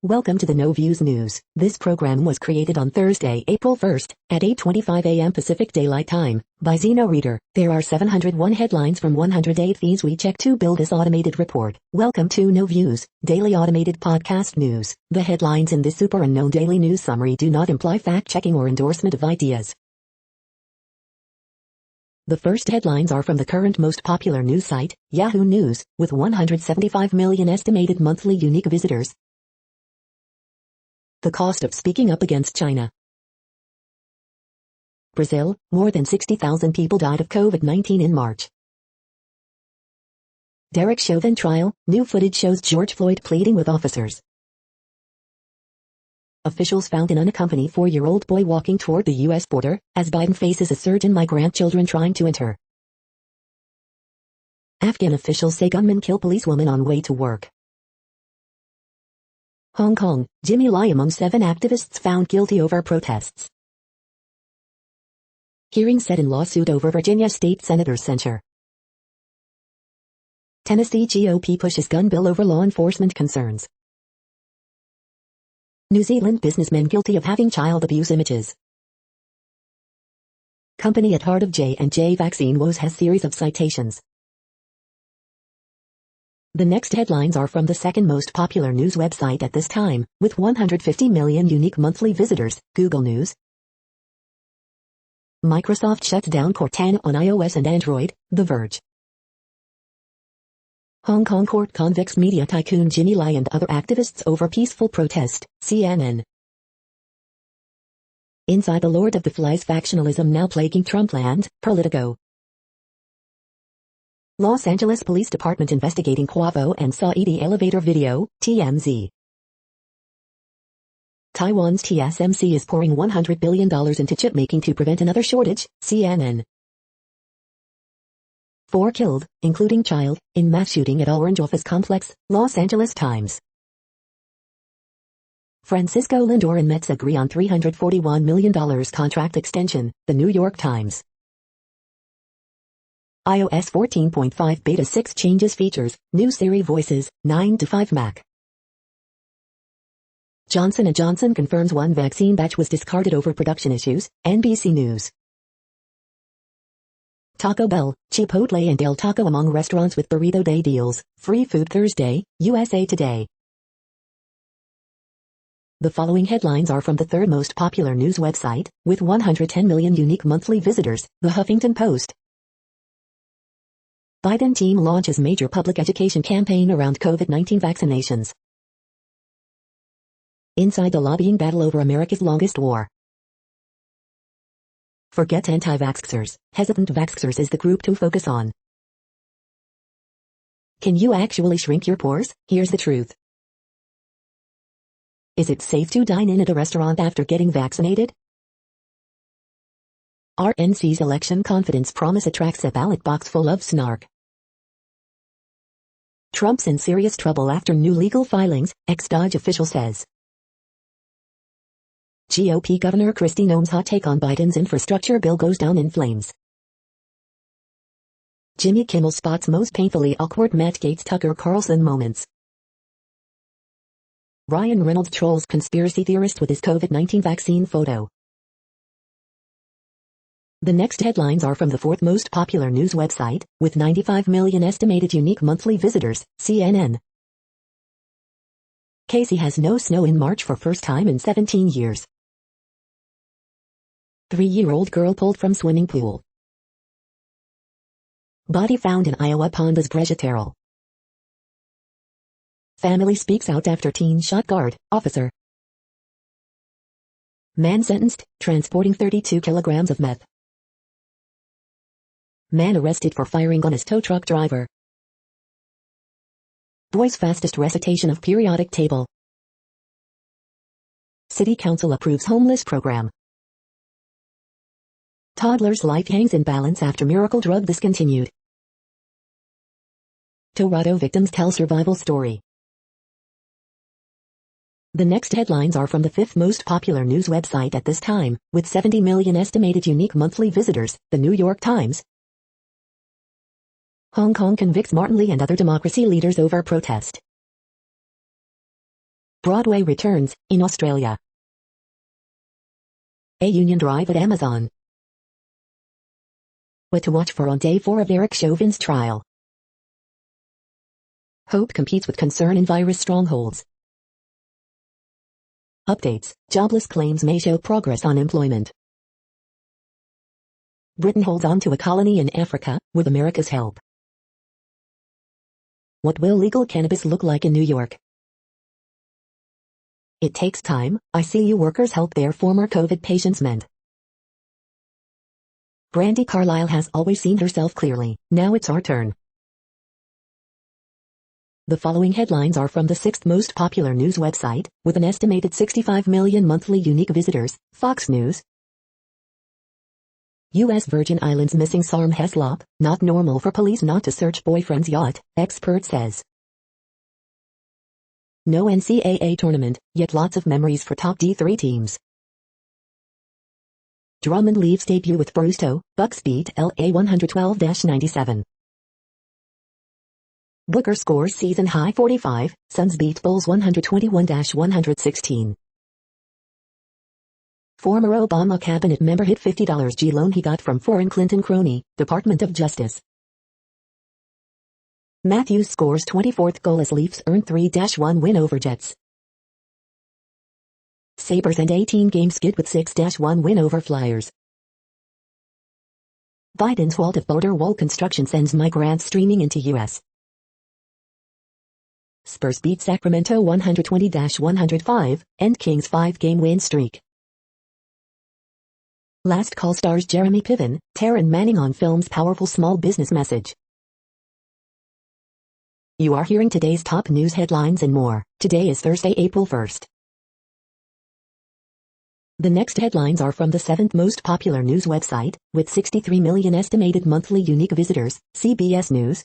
Welcome to the No Views News. This program was created on Thursday, April 1st, at 8:25 a.m. Pacific Daylight Time, by Zeno Reader. There are 701 headlines from 108 feeds we check to build this automated report. Welcome to No Views, daily automated podcast news. The headlines in this super unknown daily news summary do not imply fact-checking or endorsement of ideas. The first headlines are from the current most popular news site, Yahoo News, with 175 million estimated monthly unique visitors. The cost of speaking up against China. Brazil, more than 60,000 people died of COVID-19 in March. Derek Chauvin trial, new footage shows George Floyd pleading with officers. Officials found an unaccompanied 4-year-old boy walking toward the U.S. border, as Biden faces a surge in migrant children trying to enter. Afghan officials say gunmen kill policewoman on way to work. Hong Kong, Jimmy Lai among 7 activists found guilty over protests. Hearing set in lawsuit over Virginia state senator's censure. Tennessee GOP pushes gun bill over law enforcement concerns. New Zealand businessmen guilty of having child abuse images. Company at heart of J&J vaccine woes has series of citations. The next headlines are from the second most popular news website at this time, with 150 million unique monthly visitors, Google News. Microsoft shuts down Cortana on iOS and Android, The Verge. Hong Kong court convicts media tycoon Jimmy Lai and other activists over peaceful protest, CNN. Inside the Lord of the Flies factionalism now plaguing Trumpland, Politico. Los Angeles Police Department investigating Quavo and Saidi elevator video, TMZ. Taiwan's TSMC is pouring $100 billion into chip making to prevent another shortage, CNN. 4 killed, including child, in mass shooting at Orange office complex, Los Angeles Times. Francisco Lindor and Mets agree on $341 million contract extension, The New York Times. iOS 14.5 Beta 6 changes features, new Siri voices, 9 to 5 Mac. Johnson & Johnson confirms 1 vaccine batch was discarded over production issues, NBC News. Taco Bell, Chipotle and Del Taco among restaurants with Burrito Day deals, Free Food Thursday, USA Today. The following headlines are from the third most popular news website, with 110 million unique monthly visitors, The Huffington Post. Biden team launches major public education campaign around COVID-19 vaccinations. Inside the lobbying battle over America's longest war. Forget anti-vaxxers, hesitant vaxxers is the group to focus on. Can you actually shrink your pores? Here's the truth. Is it safe to dine in at a restaurant after getting vaccinated? RNC's election confidence promise attracts a ballot box full of snark. Trump's in serious trouble after new legal filings, ex-DOJ official says. GOP Governor Kristi Noem's hot take on Biden's infrastructure bill goes down in flames. Jimmy Kimmel spots most painfully awkward Matt Gaetz Tucker Carlson moments. Ryan Reynolds trolls conspiracy theorist with his COVID-19 vaccine photo. The next headlines are from the fourth most popular news website, with 95 million estimated unique monthly visitors, CNN. Casey has no snow in March for first time in 17 years. 3-year-old girl pulled from swimming pool. Body found in Iowa pond as Brejeterol. Family speaks out after teen shot guard, officer. Man sentenced, transporting 32 kilograms of meth. Man arrested for firing on his tow truck driver. Boy's fastest recitation of periodic table. City Council approves homeless program. Toddler's life hangs in balance after miracle drug discontinued. Toronto victims tell survival story. The next headlines are from the fifth most popular news website at this time, with 70 million estimated unique monthly visitors, The New York Times. Hong Kong convicts Martin Lee and other democracy leaders over protest. Broadway returns, in Australia. A union drive at Amazon. What to watch for on day 4 of Derek Chauvin's trial. Hope competes with concern in virus strongholds. Updates, jobless claims may show progress on employment. Britain holds on to a colony in Africa, with America's help. What will legal cannabis look like in New York? It takes time, ICU workers help their former COVID patients mend. Brandi Carlile has always seen herself clearly, now it's our turn. The following headlines are from the 6th most popular news website, with an estimated 65 million monthly unique visitors, Fox News. U.S. Virgin Islands missing Sarm Heslop, not normal for police not to search boyfriend's yacht, expert says. No NCAA tournament, yet lots of memories for top D3 teams. Drummond leaves debut with Brusto, Bucks beat LA 112-97. Booker scores season high 45, Suns beat Bulls 121-116. Former Obama cabinet member hid $50 G loan he got from foreign Clinton crony, Department of Justice. Matthews scores 24th goal as Leafs earn 3-1 win over Jets. Sabres end 18-game skid with 6-1 win over Flyers. Biden's halt of border wall construction sends migrants streaming into U.S. Spurs beat Sacramento 120-105, end Kings' 5-game win streak. Last Call stars Jeremy Piven, Taryn Manning on film's powerful small business message. You are hearing today's top news headlines and more. Today is Thursday, April 1st. The next headlines are from the 7th most popular news website, with 63 million estimated monthly unique visitors, CBS News.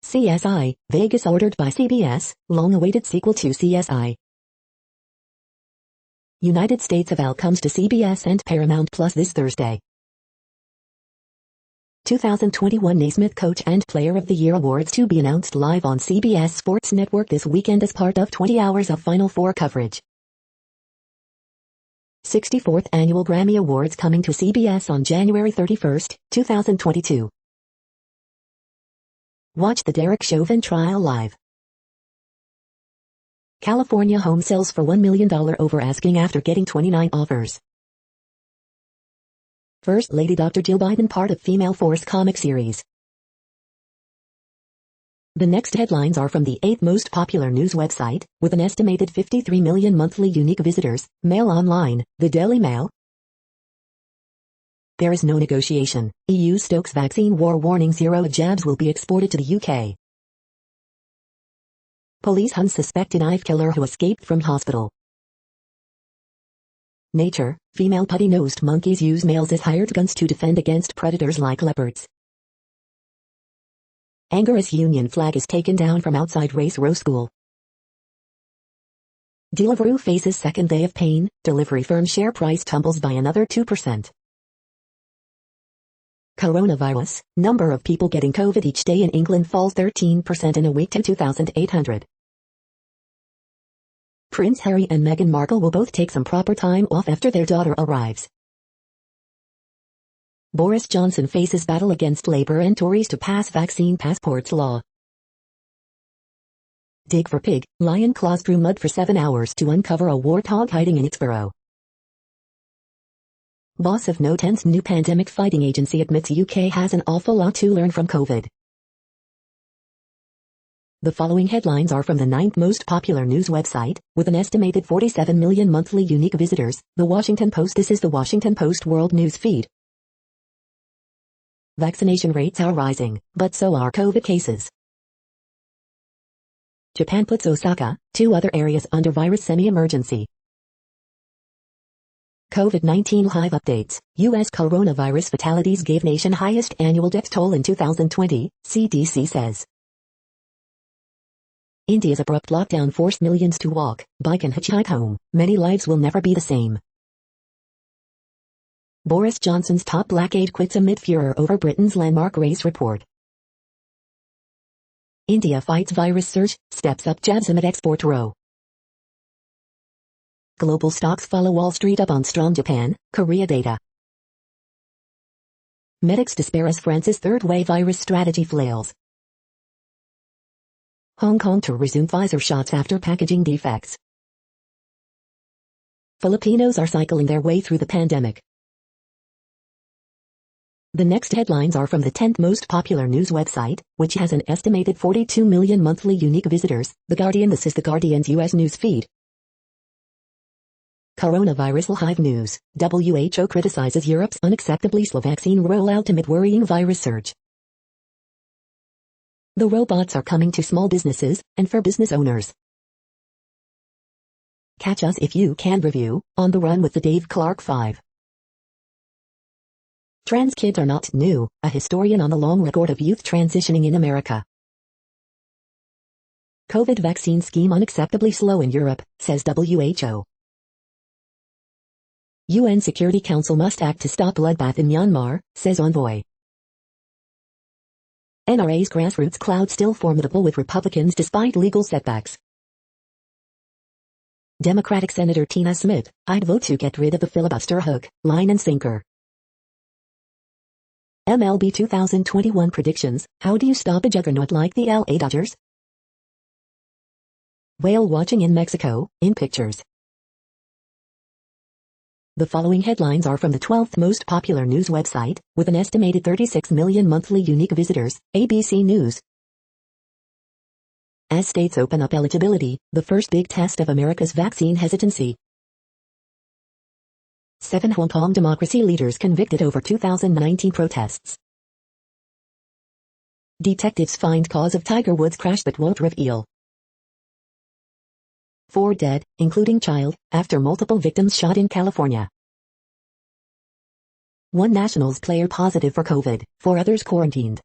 CSI, Vegas ordered by CBS, long-awaited sequel to CSI. United States of Al comes to CBS and Paramount Plus this Thursday. 2021 Naismith Coach and Player of the Year Awards to be announced live on CBS Sports Network this weekend as part of 20 hours of Final Four coverage. 64th Annual Grammy Awards coming to CBS on January 31, 2022. Watch the Derek Chauvin trial live. California home sells for $1 million over asking after getting 29 offers. First Lady Dr. Jill Biden part of Female Force comic series. The next headlines are from the 8th most popular news website, with an estimated 53 million monthly unique visitors, Mail Online, the Daily Mail. There is no negotiation. EU stokes vaccine war warning 0 jabs will be exported to the UK. Police hunt suspected knife killer who escaped from hospital. Nature, female putty-nosed monkeys use males as hired guns to defend against predators like leopards. Anger as union flag is taken down from outside Race Row School. Deliveroo faces second day of pain, delivery firm share price tumbles by another 2%. Coronavirus, number of people getting COVID each day in England falls 13% in a week to 2,800. Prince Harry and Meghan Markle will both take some proper time off after their daughter arrives. Boris Johnson faces battle against Labour and Tories to pass vaccine passports law. Dig for pig, lion claws through mud for 7 hours to uncover a warthog hiding in its burrow. Boss of No 10's new pandemic fighting agency admits UK has an awful lot to learn from COVID. The following headlines are from the 9th most popular news website, with an estimated 47 million monthly unique visitors, The Washington Post. This is The Washington Post World News Feed. Vaccination rates are rising, but so are COVID cases. Japan puts Osaka, 2 other areas under virus semi-emergency. COVID-19 live updates. U.S. coronavirus fatalities gave nation highest annual death toll in 2020, CDC says. India's abrupt lockdown forced millions to walk, bike and hitchhike home. Many lives will never be the same. Boris Johnson's top black aide quits amid furor over Britain's landmark race report. India fights virus surge, steps up jabs amid export row. Global stocks follow Wall Street up on strong Japan, Korea data. Medics despair as France's third wave virus strategy flails. Hong Kong to resume Pfizer shots after packaging defects. Filipinos are cycling their way through the pandemic. The next headlines are from the 10th most popular news website, which has an estimated 42 million monthly unique visitors, The Guardian. This is The Guardian's U.S. news feed. Coronavirus Live News. WHO criticizes Europe's unacceptably slow vaccine rollout amid worrying virus surge. The robots are coming to small businesses, and for business owners. Catch us if you can review, On the Run with the Dave Clark 5. Trans kids are not new, a historian on the long record of youth transitioning in America. COVID vaccine scheme unacceptably slow in Europe, says WHO. UN Security Council must act to stop bloodbath in Myanmar, says envoy. NRA's grassroots cloud still formidable with Republicans despite legal setbacks. Democratic Senator Tina Smith, I'd vote to get rid of the filibuster hook, line and sinker. MLB 2021 predictions, how do you stop a juggernaut like the LA Dodgers? Whale watching in Mexico, in pictures. The following headlines are from the 12th most popular news website, with an estimated 36 million monthly unique visitors, ABC News. As states open up eligibility, the first big test of America's vaccine hesitancy. 7 Hong Kong democracy leaders convicted over 2019 protests. Detectives find cause of Tiger Woods crash but won't reveal. 4 dead, including child, after multiple victims shot in California. 1 Nationals player positive for COVID, 4 others quarantined.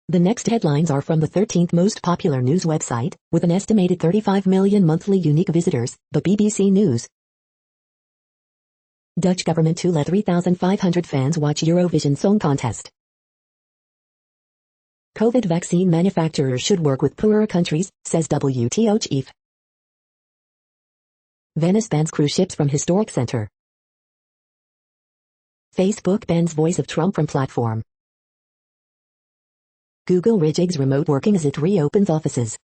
The next headlines are from the 13th most popular news website, with an estimated 35 million monthly unique visitors, the BBC News. Dutch government to let 3,500 fans watch Eurovision Song Contest. COVID vaccine manufacturers should work with poorer countries, says WTO chief. Venice bans cruise ships from historic center. Facebook bans voice of Trump from platform. Google rejigs remote working as it reopens offices.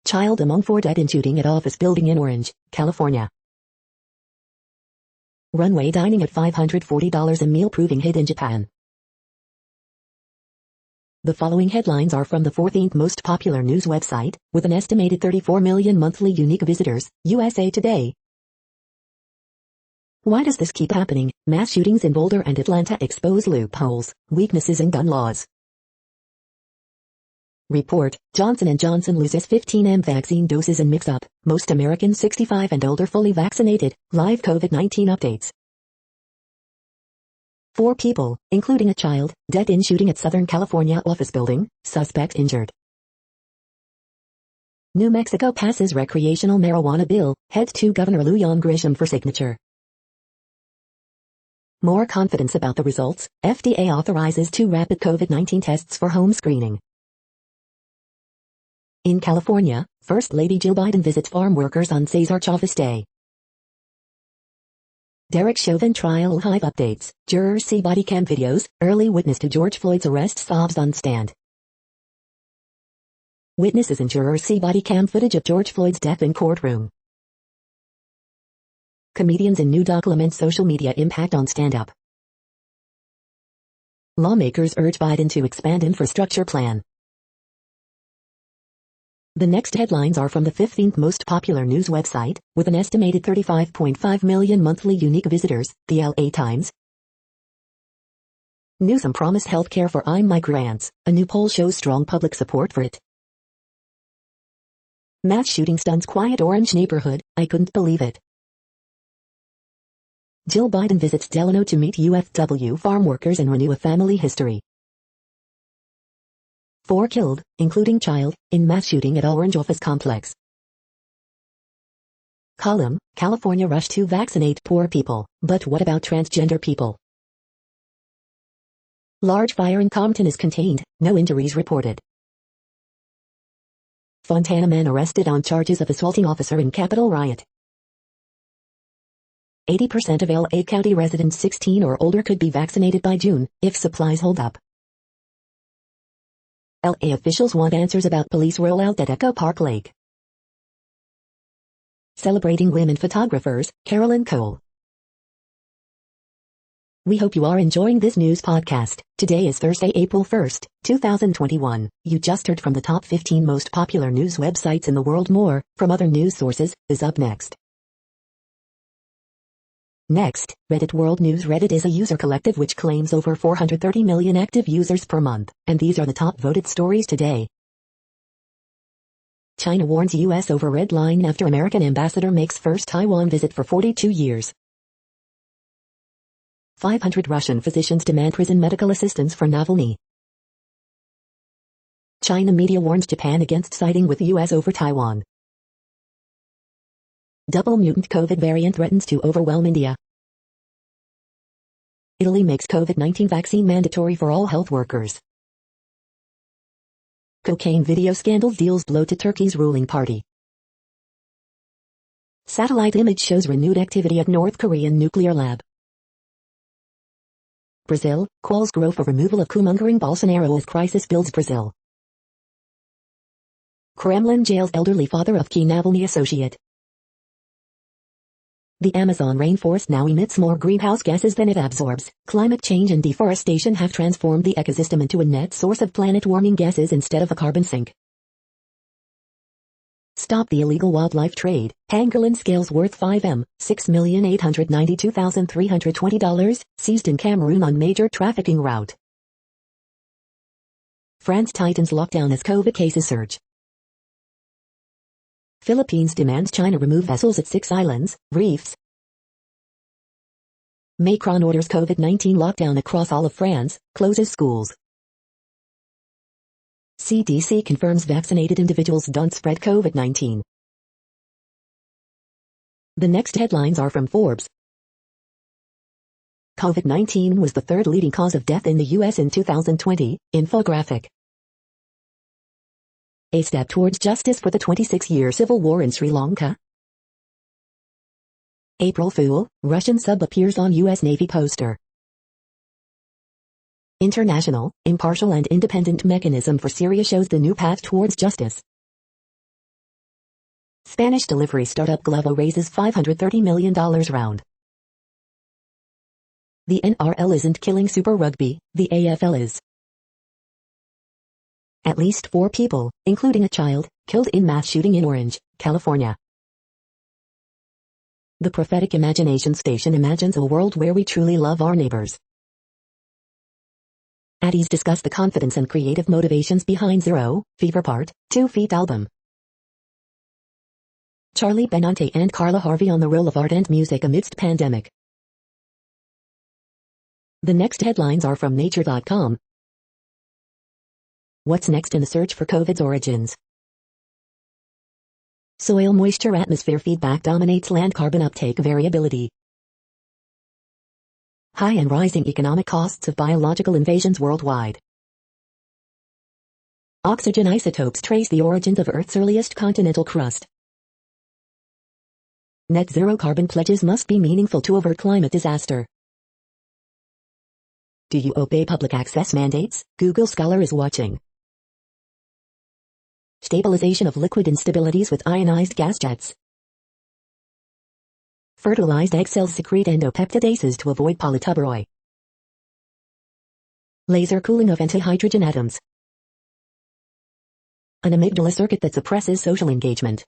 Child among 4 dead in shooting at office building in Orange, California. Runway dining at $540 a meal proving hit in Japan. The following headlines are from the 14th most popular news website, with an estimated 34 million monthly unique visitors, USA Today. Why does this keep happening? Mass shootings in Boulder and Atlanta expose loopholes, weaknesses in gun laws. Report, Johnson & Johnson loses 15M vaccine doses and mix-up, most Americans 65 and older fully vaccinated, live COVID-19 updates. 4 people, including a child, dead in shooting at Southern California office building, suspect injured. New Mexico passes recreational marijuana bill, head to Governor Lujan Grisham for signature. More confidence about the results, FDA authorizes 2 rapid COVID-19 tests for home screening. In California, First Lady Jill Biden visits farm workers on Cesar Chavez Day. Derek Chauvin trial live updates, jurors see body cam videos, early witness to George Floyd's arrest sobs on stand. Witnesses and jurors see body cam footage of George Floyd's death in courtroom. Comedians in new doc lament social media impact on stand-up. Lawmakers urge Biden to expand infrastructure plan. The next headlines are from the 15th most popular news website, with an estimated 35.5 million monthly unique visitors, the LA Times. Newsom promised health care for migrants, a new poll shows strong public support for it. Mass shooting stuns quiet Orange neighborhood, I couldn't believe it. Jill Biden visits Delano to meet UFW farm workers and renew a family history. 4 killed, including child, in mass shooting at Orange office complex. Column, California rush to vaccinate poor people, but what about transgender people? Large fire in Compton is contained, no injuries reported. Fontana man arrested on charges of assaulting officer in Capitol riot. 80% of LA County residents 16 or older could be vaccinated by June, if supplies hold up. LA officials want answers about police rollout at Echo Park Lake. Celebrating women photographers, Carolyn Cole. We hope you are enjoying this news podcast. Today is Thursday, April 1st, 2021. You just heard from the top 15 most popular news websites in the world. More, from other news sources, is up next. Next, Reddit World News. Reddit is a user collective which claims over 430 million active users per month, and these are the top voted stories today. China warns U.S. over red line after American ambassador makes first Taiwan visit for 42 years. 500 Russian physicians demand prison medical assistance for Navalny. China media warns Japan against siding with U.S. over Taiwan. Double mutant COVID variant threatens to overwhelm India. Italy makes COVID-19 vaccine mandatory for all health workers. Cocaine video scandal deals blow to Turkey's ruling party. Satellite image shows renewed activity at North Korean nuclear lab. Brazil, calls grow for removal of coup-mongering Bolsonaro as crisis builds Brazil. Kremlin jails elderly father of key Navalny associate. The Amazon rainforest now emits more greenhouse gases than it absorbs. Climate change and deforestation have transformed the ecosystem into a net source of planet-warming gases instead of a carbon sink. Stop the illegal wildlife trade. Pangolin scales worth $5,692,320 seized in Cameroon on major trafficking route. France tightens lockdown as COVID cases surge. Philippines demands China remove vessels at 6 islands, reefs. Macron orders COVID-19 lockdown across all of France, closes schools. CDC confirms vaccinated individuals don't spread COVID-19. The next headlines are from Forbes. COVID-19 was the third leading cause of death in the U.S. in 2020, infographic. A step towards justice for the 26-year civil war in Sri Lanka. April Fool, Russian sub appears on U.S. Navy poster. International, impartial and independent mechanism for Syria shows the new path towards justice. Spanish delivery startup Glovo raises $530 million round. The NRL isn't killing Super Rugby, the AFL is. At least 4 people, including a child, killed in mass shooting in Orange, California. The Prophetic Imagination Station imagines a world where we truly love our neighbors. Addies discuss the confidence and creative motivations behind Zero Fever Part 2 Feet album. Charlie Benante and Carla Harvey on the role of art and music amidst pandemic. The next headlines are from Nature.com. What's next in the search for COVID's origins? Soil moisture atmosphere feedback dominates land carbon uptake variability. High and rising economic costs of biological invasions worldwide. Oxygen isotopes trace the origins of Earth's earliest continental crust. Net zero carbon pledges must be meaningful to avert climate disaster. Do you obey public access mandates? Google Scholar is watching. Stabilization of liquid instabilities with ionized gas jets. Fertilized egg cells secrete endopeptidases to avoid polytuberoi. Laser cooling of antihydrogen atoms. An amygdala circuit that suppresses social engagement.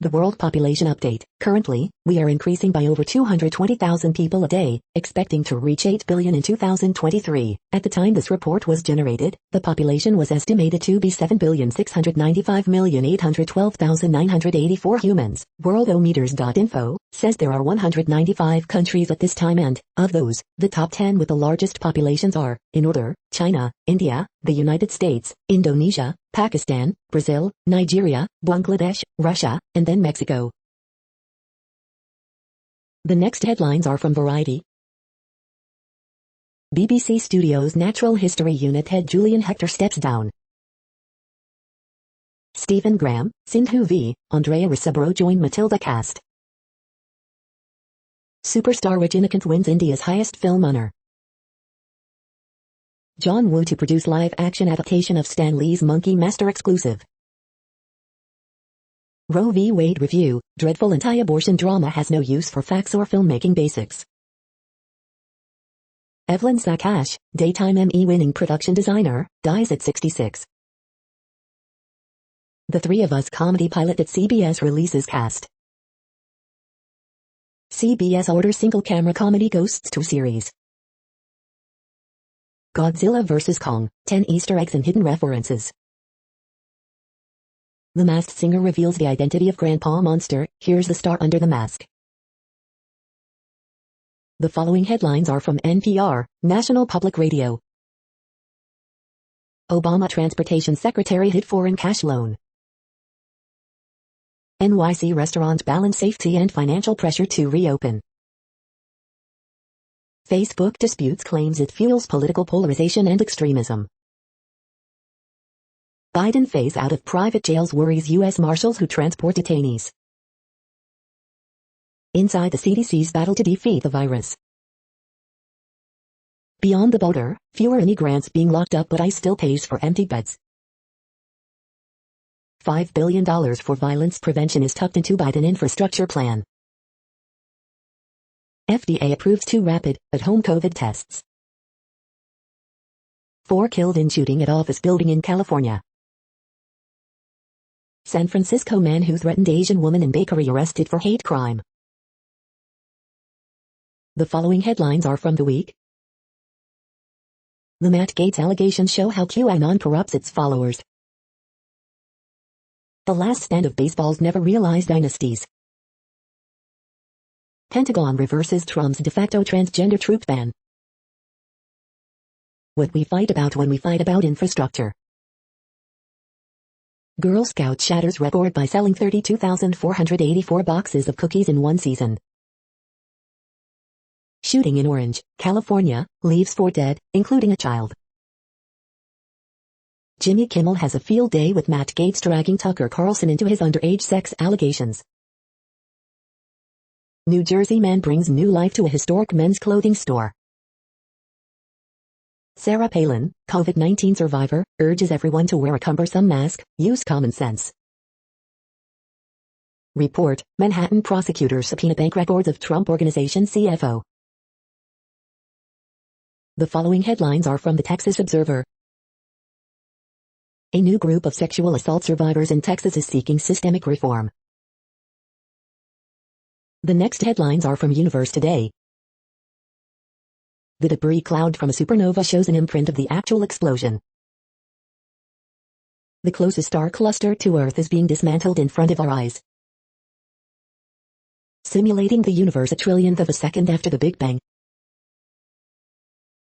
The World Population Update. Currently, we are increasing by over 220,000 people a day, expecting to reach 8 billion in 2023. At the time this report was generated, the population was estimated to be 7,695,812,984 humans. Worldometers.info says there are 195 countries at this time and, of those, the top 10 with the largest populations are, in order, China, India, the United States, Indonesia, Pakistan, Brazil, Nigeria, Bangladesh, Russia, and then Mexico. The next headlines are from Variety. BBC Studios Natural History Unit head Julian Hector steps down. Stephen Graham, Sindhu V, Andrea Riseborough join Matilda cast. Superstar Rajinikanth wins India's highest film honour. John Woo to produce live-action adaptation of Stan Lee's Monkey Master exclusive. Roe v. Wade review, dreadful anti-abortion drama has no use for facts or filmmaking basics. Evelyn Sakash, daytime Emmy-winning production designer, dies at 66. The Three of Us comedy pilot that CBS releases cast. CBS orders single-camera comedy Ghosts 2 series. Godzilla vs. Kong, 10 Easter eggs and hidden references. The Masked Singer reveals the identity of Grandpa Monster, here's the star under the mask. The following headlines are from NPR, National Public Radio. Obama Transportation Secretary hid foreign cash loan. NYC restaurants balance safety and financial pressure to reopen. Facebook disputes claims it fuels political polarization and extremism. Biden phase out of private jails worries U.S. Marshals who transport detainees. Inside the CDC's battle to defeat the virus. Beyond the border, fewer immigrants being locked up but ICE still pays for empty beds. $5 billion for violence prevention is tucked into Biden infrastructure plan. FDA approves 2 rapid, at-home COVID tests. 4 killed in shooting at office building in California. San Francisco man who threatened Asian woman in bakery arrested for hate crime. The following headlines are from The Week. The Matt Gaetz allegations show how QAnon corrupts its followers. The last stand of baseball's never realized dynasties. Pentagon reverses Trump's de facto transgender troop ban. What we fight about when we fight about infrastructure. Girl Scout shatters record by selling 32,484 boxes of cookies in one season. Shooting in Orange, California, leaves 4 dead, including a child. Jimmy Kimmel has a field day with Matt Gaetz dragging Tucker Carlson into his underage sex allegations. New Jersey man brings new life to a historic men's clothing store. Sarah Palin, COVID-19 survivor, urges everyone to wear a cumbersome mask, use common sense. Report, Manhattan prosecutors subpoena bank records of Trump Organization CFO. The following headlines are from the Texas Observer. A new group of sexual assault survivors in Texas is seeking systemic reform. The next headlines are from Universe Today. The debris cloud from a supernova shows an imprint of the actual explosion. The closest star cluster to Earth is being dismantled in front of our eyes. Simulating the universe a trillionth of a second after the Big Bang.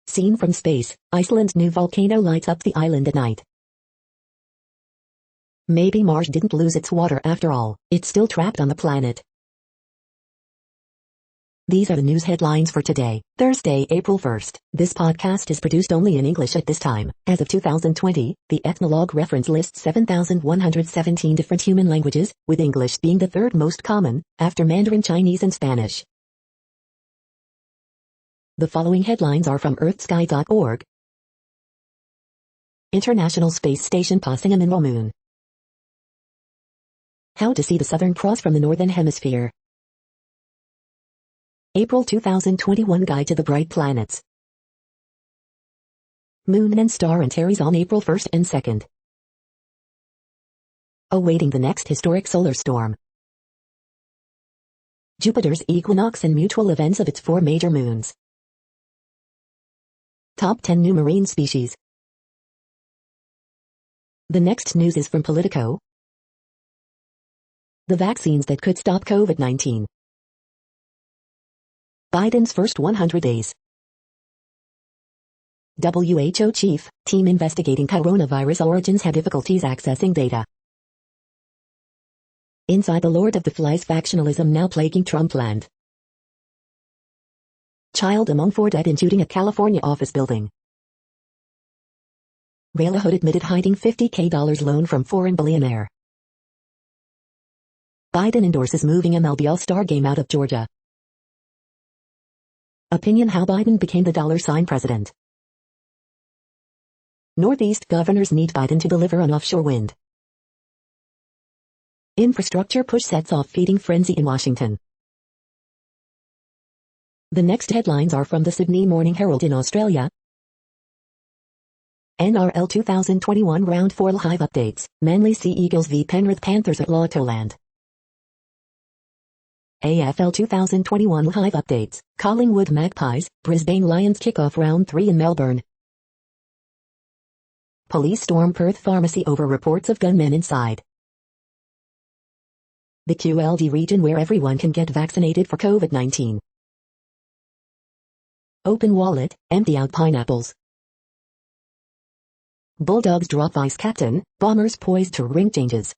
Seen from space, Iceland's new volcano lights up the island at night. Maybe Mars didn't lose its water after all, it's still trapped on the planet. These are the news headlines for today, Thursday, April 1st. This podcast is produced only in English at this time. As of 2020, the Ethnologue reference lists 7,117 different human languages, with English being the 3rd most common, after Mandarin Chinese and Spanish. The following headlines are from earthsky.org. International Space Station passing a minimal moon. How to see the Southern Cross from the Northern Hemisphere. April 2021 Guide to the Bright Planets. Moon and Star Antares on April 1st and 2nd. Awaiting the next historic solar storm. Jupiter's equinox and mutual events of its 4 major moons. Top 10 new marine species. The next news is from Politico. The vaccines that could stop COVID-19. Biden's first 100 days. WHO chief, team investigating coronavirus origins have difficulties accessing data. Inside the Lord of the Flies factionalism now plaguing Trumpland. Child among 4 dead in shooting at California office building. Railroad admitted hiding $50K loan from foreign billionaire. Biden endorses moving MLB All-Star Game out of Georgia. Opinion how Biden became the $sign president. Northeast governors need Biden to deliver on offshore wind. Infrastructure push sets off feeding frenzy in Washington. The next headlines are from the Sydney Morning Herald in Australia. NRL 2021 Round 4 live updates. Manly Sea Eagles v Penrith Panthers at Lottoland. AFL 2021 live updates. Collingwood Magpies, Brisbane Lions kick off Round 3 in Melbourne. Police storm Perth pharmacy over reports of gunmen inside. The QLD region where everyone can get vaccinated for COVID-19. Open wallet, empty out pineapples. Bulldogs drop vice captain, Bombers poised to ring changes.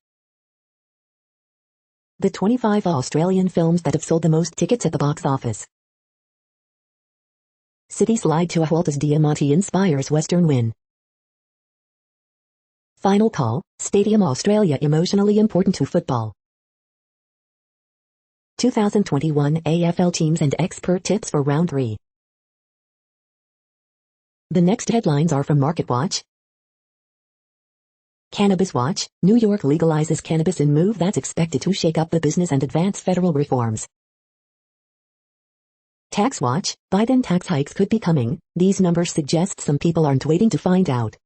The 25 Australian films that have sold the most tickets at the box office. City slide to a halt as Diamante inspires Western win. Final call, Stadium Australia emotionally important to football. 2021 AFL teams and expert tips for Round 3. The next headlines are from MarketWatch. Cannabis Watch, New York legalizes cannabis in move that's expected to shake up the business and advance federal reforms. Tax Watch, Biden tax hikes could be coming, these numbers suggest some people aren't waiting to find out.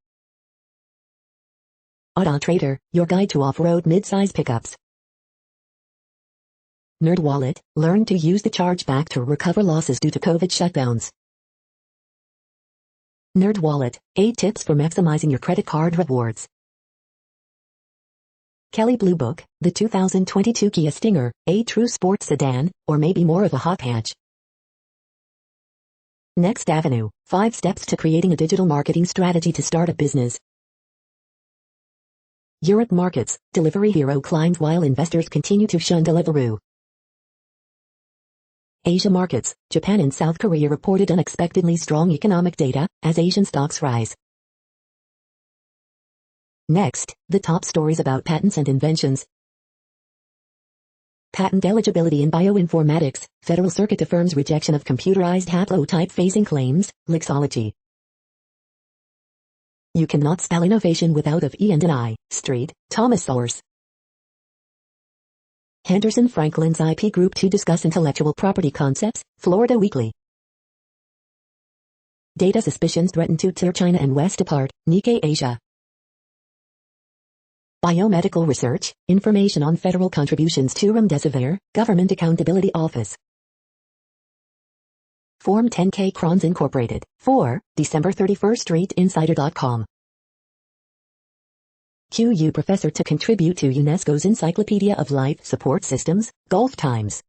Auto Trader, your guide to off-road mid-size pickups. NerdWallet, learn to use the chargeback to recover losses due to COVID shutdowns. NerdWallet, 8 tips for maximizing your credit card rewards. Kelley Blue Book, the 2022 Kia Stinger, a true sports sedan, or maybe more of a hot hatch. Next Avenue, 5 steps to creating a digital marketing strategy to start a business. Europe markets, Delivery Hero climbs while investors continue to shun Deliveroo. Asia markets, Japan and South Korea reported unexpectedly strong economic data, as Asian stocks rise. Next, the top stories about patents and inventions. Patent eligibility in bioinformatics, Federal Circuit affirms rejection of computerized haplotype phasing claims, Lixology. You cannot spell innovation without of E and an I, Street, Thomas Source. Henderson Franklin's IP Group to discuss intellectual property concepts, Florida Weekly. Data suspicions threaten to tear China and West apart, Nikkei Asia. Biomedical research, information on federal contributions to Remdesivir, Government Accountability Office. Form 10K Crons Incorporated, 4, December 31st StreetInsider.com. QU professor to contribute to UNESCO's Encyclopedia of Life Support Systems, Gulf Times.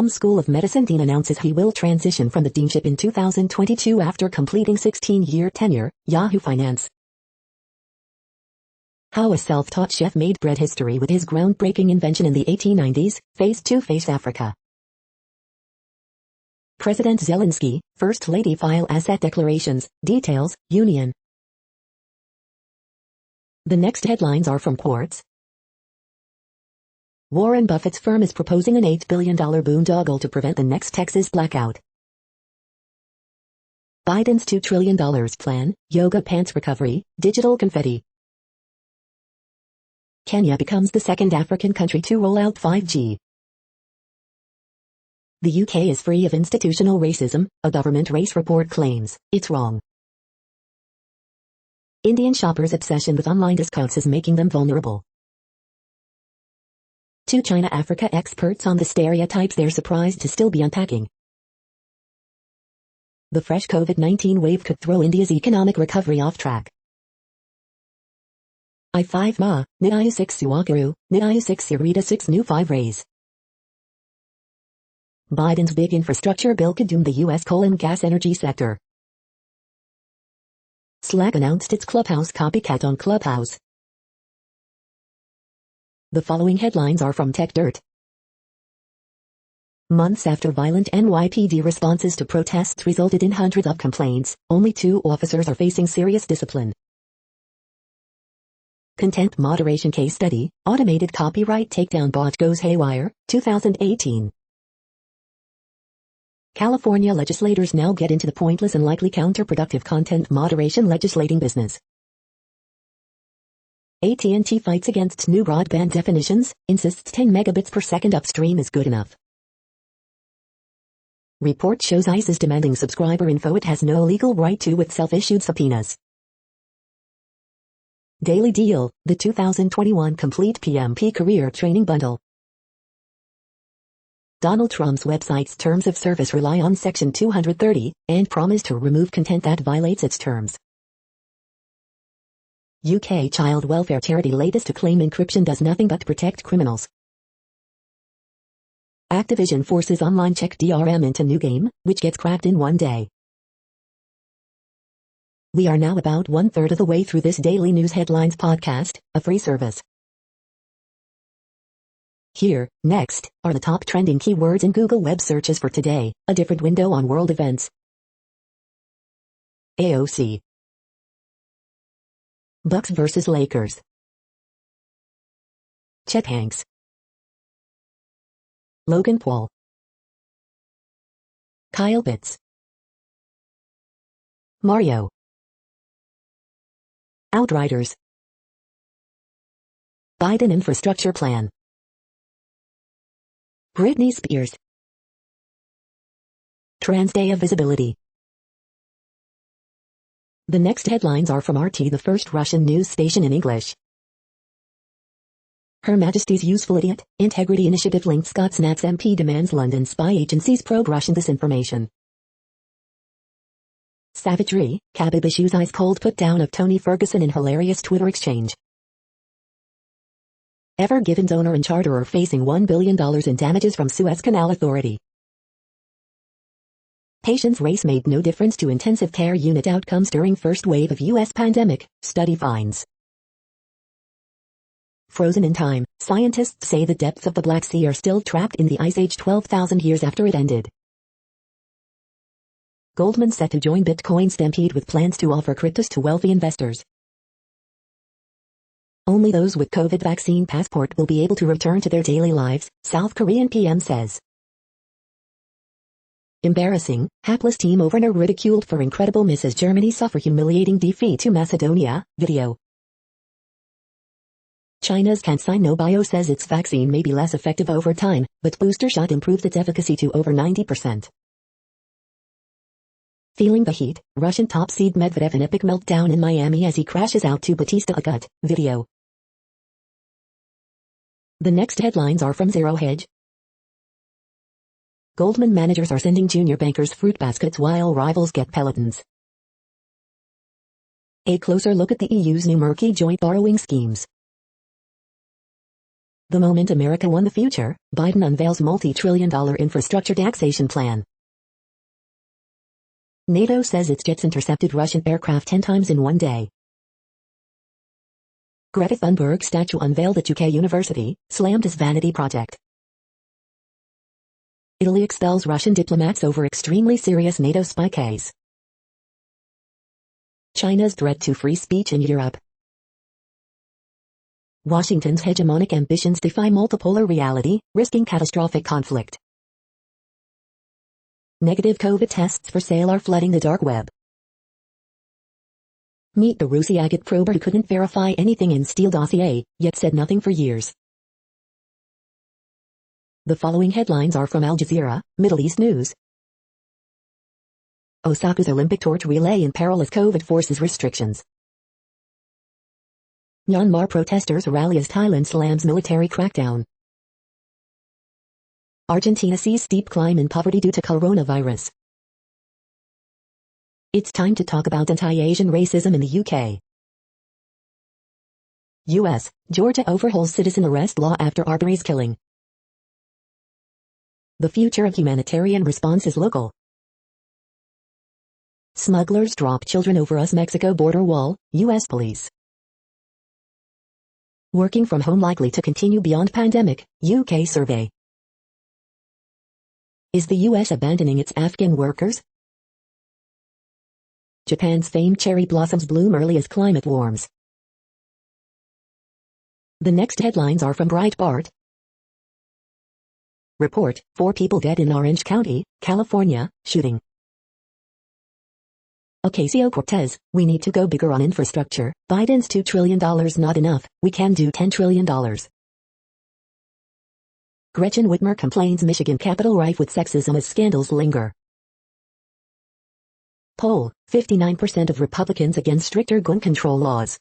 School of Medicine Dean announces he will transition from the deanship in 2022 after completing 16-year tenure, Yahoo Finance. How a self-taught chef made bread history with his groundbreaking invention in the 1890s, Face to Face Africa. President Zelensky, First Lady file asset declarations, details, Union. The next headlines are from Quartz. Warren Buffett's firm is proposing an $8 billion boondoggle to prevent the next Texas blackout. Biden's $2 trillion plan, yoga pants recovery, digital confetti. Kenya becomes the second African country to roll out 5G. The UK is free of institutional racism, a government race report claims. It's wrong. Indian shoppers' obsession with online discounts is making them vulnerable. 2 China-Africa experts on the stereotypes they're surprised to still be unpacking. The fresh COVID-19 wave could throw India's economic recovery off track. I5 Ma, Nidayu 6 Suwakaru, Nidayu 6 Irida 6 New 5 Rays. Biden's big infrastructure bill could doom the U.S. coal and gas energy sector. Slack announced its Clubhouse copycat on Clubhouse. The following headlines are from Tech Dirt. Months after violent NYPD responses to protests resulted in hundreds of complaints, only 2 officers are facing serious discipline. Content Moderation Case Study, Automated Copyright Takedown Bot Goes Haywire, 2018. California legislators now get into the pointless and likely counterproductive content moderation legislating business. AT&T fights against new broadband definitions, insists 10 megabits per second upstream is good enough. Report shows ICE is demanding subscriber info it has no legal right to with self-issued subpoenas. Daily Deal, the 2021 Complete PMP Career Training Bundle. Donald Trump's website's terms of service rely on Section 230, and promise to remove content that violates its terms. UK child welfare charity latest to claim encryption does nothing but protect criminals. Activision forces online check DRM into new game, which gets cracked in one day. We are now about 1/3 of the way through this daily news headlines podcast, a free service. Here, next, are the top trending keywords in Google web searches for today, a different window on world events. AOC. Bucks vs. Lakers. Chet Hanks. Logan Paul. Kyle Pitts. Mario. Outriders. Biden infrastructure plan. Britney Spears. Trans Day of Visibility. The next headlines are from RT, the first Russian news station in English. Her Majesty's Useful Idiot, Integrity Initiative linked Scots Nats MP demands London spy agencies probe Russian disinformation. Savagery, Khabib issues ice cold put down of Tony Ferguson in hilarious Twitter exchange. Ever Given's owner and charterer facing $1 billion in damages from Suez Canal Authority. Patients' race made no difference to intensive care unit outcomes during first wave of U.S. pandemic, study finds. Frozen in time, scientists say the depths of the Black Sea are still trapped in the Ice Age 12,000 years after it ended. Goldman set to join Bitcoin stampede with plans to offer cryptos to wealthy investors. Only those with COVID vaccine passport will be able to return to their daily lives, South Korean PM says. Embarrassing, hapless team overnight ridiculed for incredible miss as Germany suffer humiliating defeat to Macedonia, video. China's CanSino Bio says its vaccine may be less effective over time, but booster shot improved its efficacy to over 90%. Feeling the heat, Russian top seed Medvedev in epic meltdown in Miami as he crashes out to Batista Agut, video. The next headlines are from Zero Hedge. Goldman managers are sending junior bankers fruit baskets while rivals get pelotons. A closer look at the EU's new murky joint borrowing schemes. The moment America won the future, Biden unveils multi-trillion-dollar infrastructure taxation plan. NATO says its jets intercepted Russian aircraft 10 times in one day. Greta Thunberg statue unveiled at UK University, slammed as vanity project. Italy expels Russian diplomats over extremely serious NATO spy case. China's threat to free speech in Europe. Washington's hegemonic ambitions defy multipolar reality, risking catastrophic conflict. Negative COVID tests for sale are flooding the dark web. Meet the Rusi agate prober who couldn't verify anything in Steele dossier, yet said nothing for years. The following headlines are from Al Jazeera, Middle East News. Osaka's Olympic torch relay in peril as COVID forces restrictions. Myanmar protesters rally as Thailand slams military crackdown. Argentina sees steep climb in poverty due to coronavirus. It's time to talk about anti-Asian racism in the UK. U.S. Georgia overhauls citizen arrest law after Arbery's killing. The future of humanitarian response is local. Smugglers drop children over US-Mexico border wall, U.S. police. Working from home likely to continue beyond pandemic, UK survey. Is the U.S. abandoning its Afghan workers? Japan's famed cherry blossoms bloom early as climate warms. The next headlines are from Breitbart. Report, 4 people dead in Orange County, California, shooting. Ocasio-Cortez, we need to go bigger on infrastructure. Biden's $2 trillion not enough, we can do $10 trillion. Gretchen Whitmer complains Michigan Capitol rife with sexism as scandals linger. Poll, 59% of Republicans against stricter gun control laws.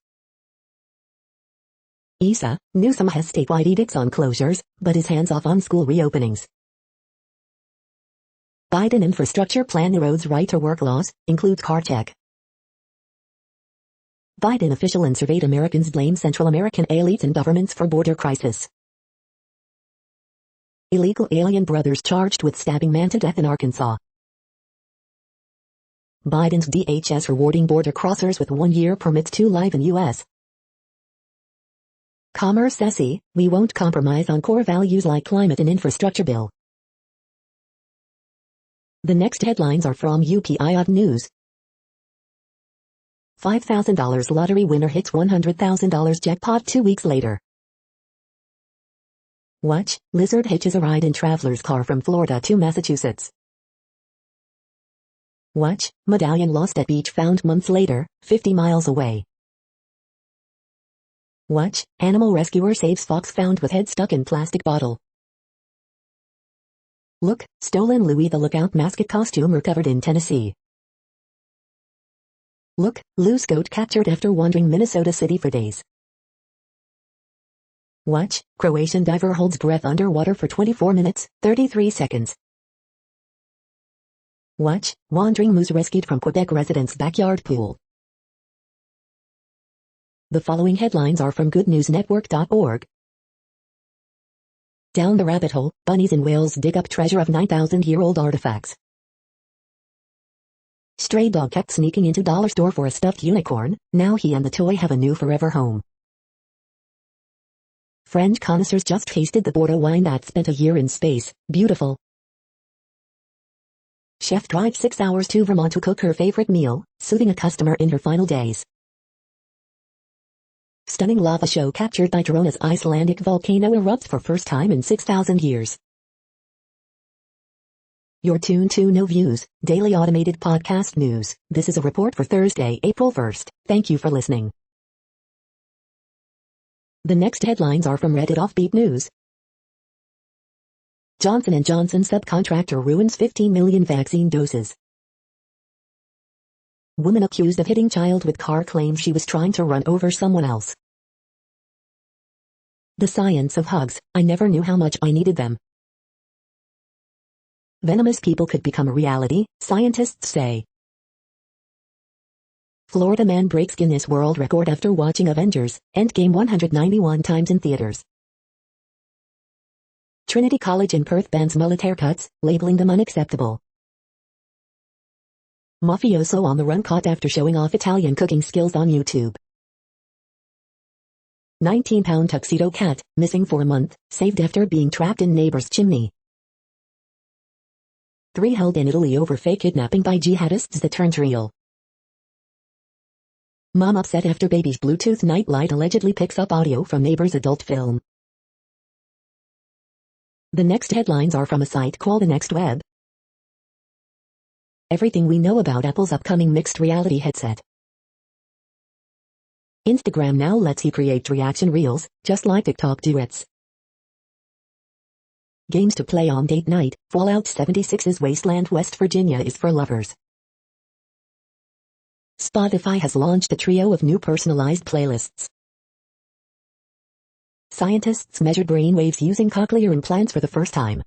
ESA, Newsom has statewide edicts on closures, but is hands-off on school reopenings. Biden infrastructure plan erodes right to work laws, includes car check. Biden official and surveyed Americans blame Central American elites and governments for border crisis. Illegal alien brothers charged with stabbing man to death in Arkansas. Biden's DHS rewarding border crossers with 1-year permits to live in U.S. Commerce SE, we won't compromise on core values like climate and infrastructure bill. The next headlines are from UPI News. $5,000 lottery winner hits $100,000 jackpot 2 weeks later. Watch, lizard hitches a ride in traveler's car from Florida to Massachusetts. Watch, medallion lost at beach found months later, 50 miles away. Watch, animal rescuer saves fox found with head stuck in plastic bottle. Look, stolen Louis the Lookout mascot costume recovered in Tennessee. Look, loose goat captured after wandering Minnesota City for days. Watch, Croatian diver holds breath underwater for 24 minutes, 33 seconds. Watch, wandering moose rescued from Quebec resident's backyard pool. The following headlines are from goodnewsnetwork.org. Down the rabbit hole, bunnies in Wales dig up treasure of 9,000-year-old artifacts. Stray dog kept sneaking into dollar store for a stuffed unicorn, now he and the toy have a new forever home. French connoisseurs just tasted the Bordeaux wine that spent a year in space, beautiful. Chef drives 6 hours to Vermont to cook her favorite meal, soothing a customer in her final days. Stunning lava show captured by drone as Icelandic volcano erupts for first time in 6,000 years. You're tuned to No Views, daily automated podcast news. This is a report for Thursday, April 1st. Thank you for listening. The next headlines are from Reddit Offbeat News. Johnson & Johnson subcontractor ruins 15 million vaccine doses. Woman accused of hitting child with car claims she was trying to run over someone else. The science of hugs, I never knew how much I needed them. Venomous people could become a reality, scientists say. Florida man breaks Guinness World Record after watching Avengers Endgame 191 times in theaters. Trinity College in Perth bans mullet haircuts, labeling them unacceptable. Mafioso on the run caught after showing off Italian cooking skills on YouTube. 19-pound tuxedo cat, missing for a month, saved after being trapped in neighbor's chimney. 3 held in Italy over fake kidnapping by jihadists that turned real. Mom upset after baby's Bluetooth nightlight allegedly picks up audio from neighbor's adult film. The next headlines are from a site called The Next Web. Everything we know about Apple's upcoming mixed reality headset. Instagram now lets you create reaction reels, just like TikTok duets. Games to play on date night, Fallout 76's Wasteland West Virginia is for lovers. Spotify has launched a trio of new personalized playlists. Scientists measured brainwaves using cochlear implants for the first time.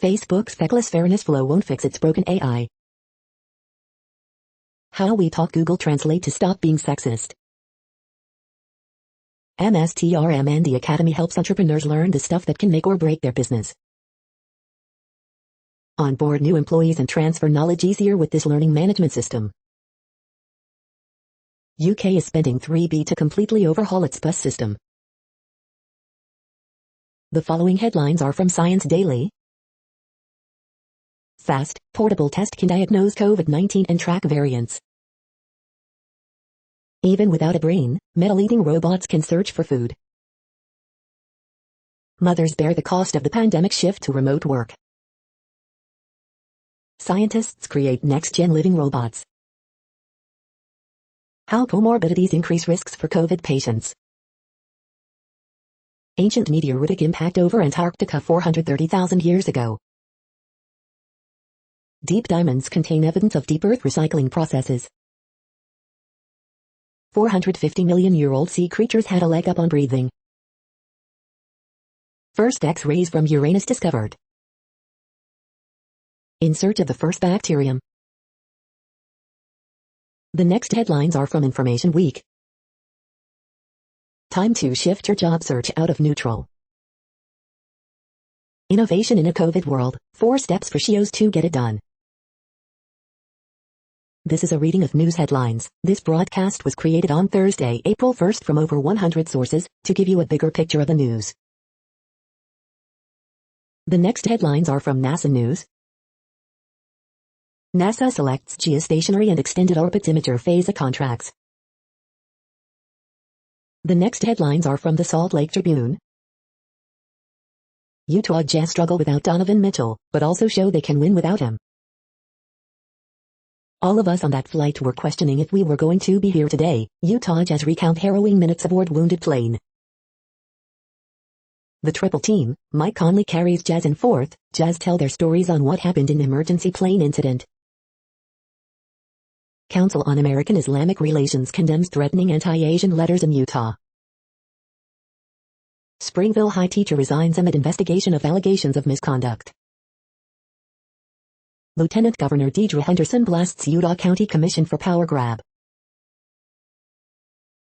Facebook's feckless fairness flow won't fix its broken AI. How we taught Google Translate to stop being sexist. MSTRM and the Academy helps entrepreneurs learn the stuff that can make or break their business. Onboard new employees and transfer knowledge easier with this learning management system. UK is spending $3 to completely overhaul its bus system. The following headlines are from Science Daily. Fast, portable test can diagnose COVID-19 and track variants. Even without a brain, metal-eating robots can search for food. Mothers bear the cost of the pandemic shift to remote work. Scientists create next-gen living robots. How comorbidities increase risks for COVID patients. Ancient meteoritic impact over Antarctica 430,000 years ago. Deep diamonds contain evidence of deep earth recycling processes. 450-million-year-old sea creatures had a leg up on breathing. First X-rays from Uranus discovered. In search of the first bacterium. The next headlines are from Information Week. Time to shift your job search out of neutral. Innovation in a COVID world, 4 steps for SEOs to get it done. This is a reading of news headlines. This broadcast was created on Thursday, April 1st from over 100 sources, to give you a bigger picture of the news. The next headlines are from NASA News. NASA selects geostationary and extended orbit imager phase contracts. The next headlines are from the Salt Lake Tribune. Utah Jazz struggle without Donovan Mitchell, but also show they can win without him. All of us on that flight were questioning if we were going to be here today. Utah Jazz recount harrowing minutes aboard wounded plane. The triple team, Mike Conley carries Jazz in fourth. Jazz tell their stories on what happened in the emergency plane incident. Council on American Islamic Relations condemns threatening anti-Asian letters in Utah. Springville High teacher resigns amid investigation of allegations of misconduct. Lieutenant Governor Deidre Henderson blasts Utah County Commission for power grab.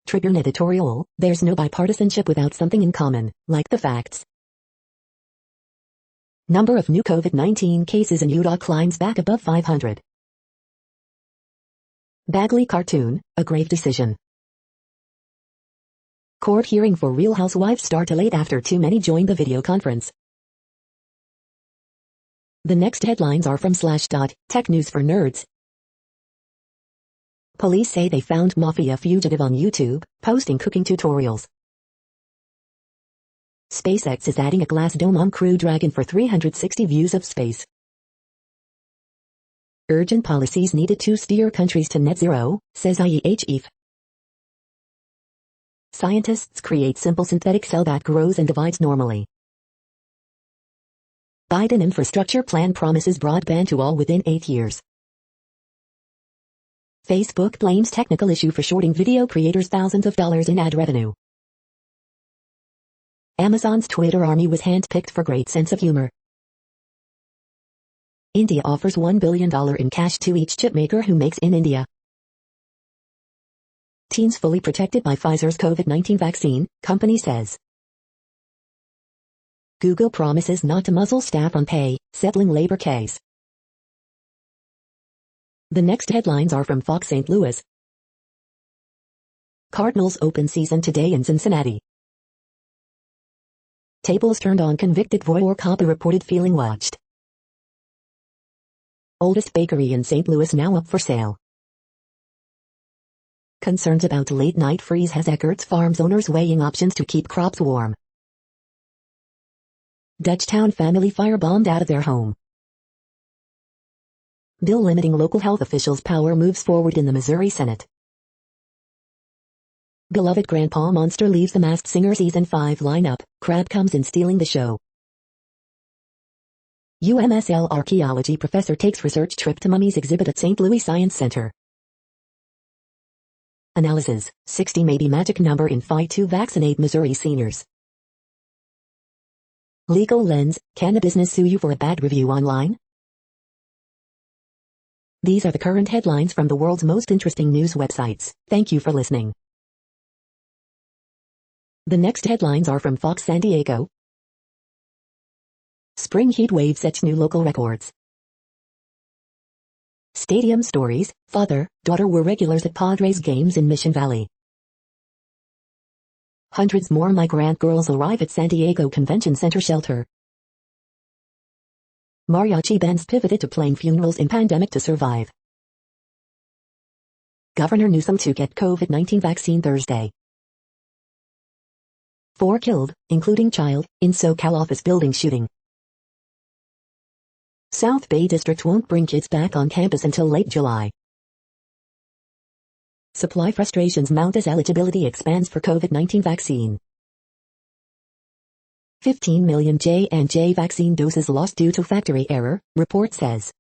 Tribune editorial, there's no bipartisanship without something in common, like the facts. Number of new COVID-19 cases in Utah climbs back above 500. Bagley cartoon, a grave decision. Court hearing for Real Housewives star delayed after too many joined the video conference. The next headlines are from Slashdot, tech news for nerds. Police say they found mafia fugitive on YouTube, posting cooking tutorials. SpaceX is adding a glass dome on Crew Dragon for 360 views of space. Urgent policies needed to steer countries to net zero, says IEHF. Scientists create simple synthetic cell that grows and divides normally. Biden infrastructure plan promises broadband to all within 8 years. Facebook blames technical issue for shorting video creators thousands of dollars in ad revenue. Amazon's Twitter army was handpicked for great sense of humor. India offers $1 billion in cash to each chipmaker who makes in India. Teens fully protected by Pfizer's COVID-19 vaccine, company says. Google promises not to muzzle staff on pay, settling labor case. The next headlines are from Fox St. Louis. Cardinals open season today in Cincinnati. Tables turned on convicted voyeur cop who reported feeling watched. Oldest bakery in St. Louis now up for sale. Concerns about late-night freeze has Eckert's Farms owners weighing options to keep crops warm. Dutchtown family firebombed out of their home. Bill limiting local health officials' power moves forward in the Missouri Senate. Beloved Grandpa Monster leaves The Masked Singer Season 5 lineup, Crab comes in stealing the show. UMSL archaeology professor takes research trip to mummies exhibit at St. Louis Science Center. Analysis, 60 may be magic number in fight to vaccinate Missouri seniors. Legal lens, can a business sue you for a bad review online? These are the current headlines from the world's most interesting news websites. Thank you for listening. The next headlines are from Fox San Diego. Spring heat wave sets new local records. Stadium stories, father, daughter were regulars at Padres games in Mission Valley. Hundreds more migrant girls arrive at San Diego Convention Center shelter. Mariachi bands pivoted to playing funerals in pandemic to survive. Governor Newsom to get COVID-19 vaccine Thursday. 4 killed, including child, in SoCal office building shooting. South Bay District won't bring kids back on campus until late July. Supply frustrations mount as eligibility expands for COVID-19 vaccine. 15 million J&J vaccine doses lost due to factory error, report says.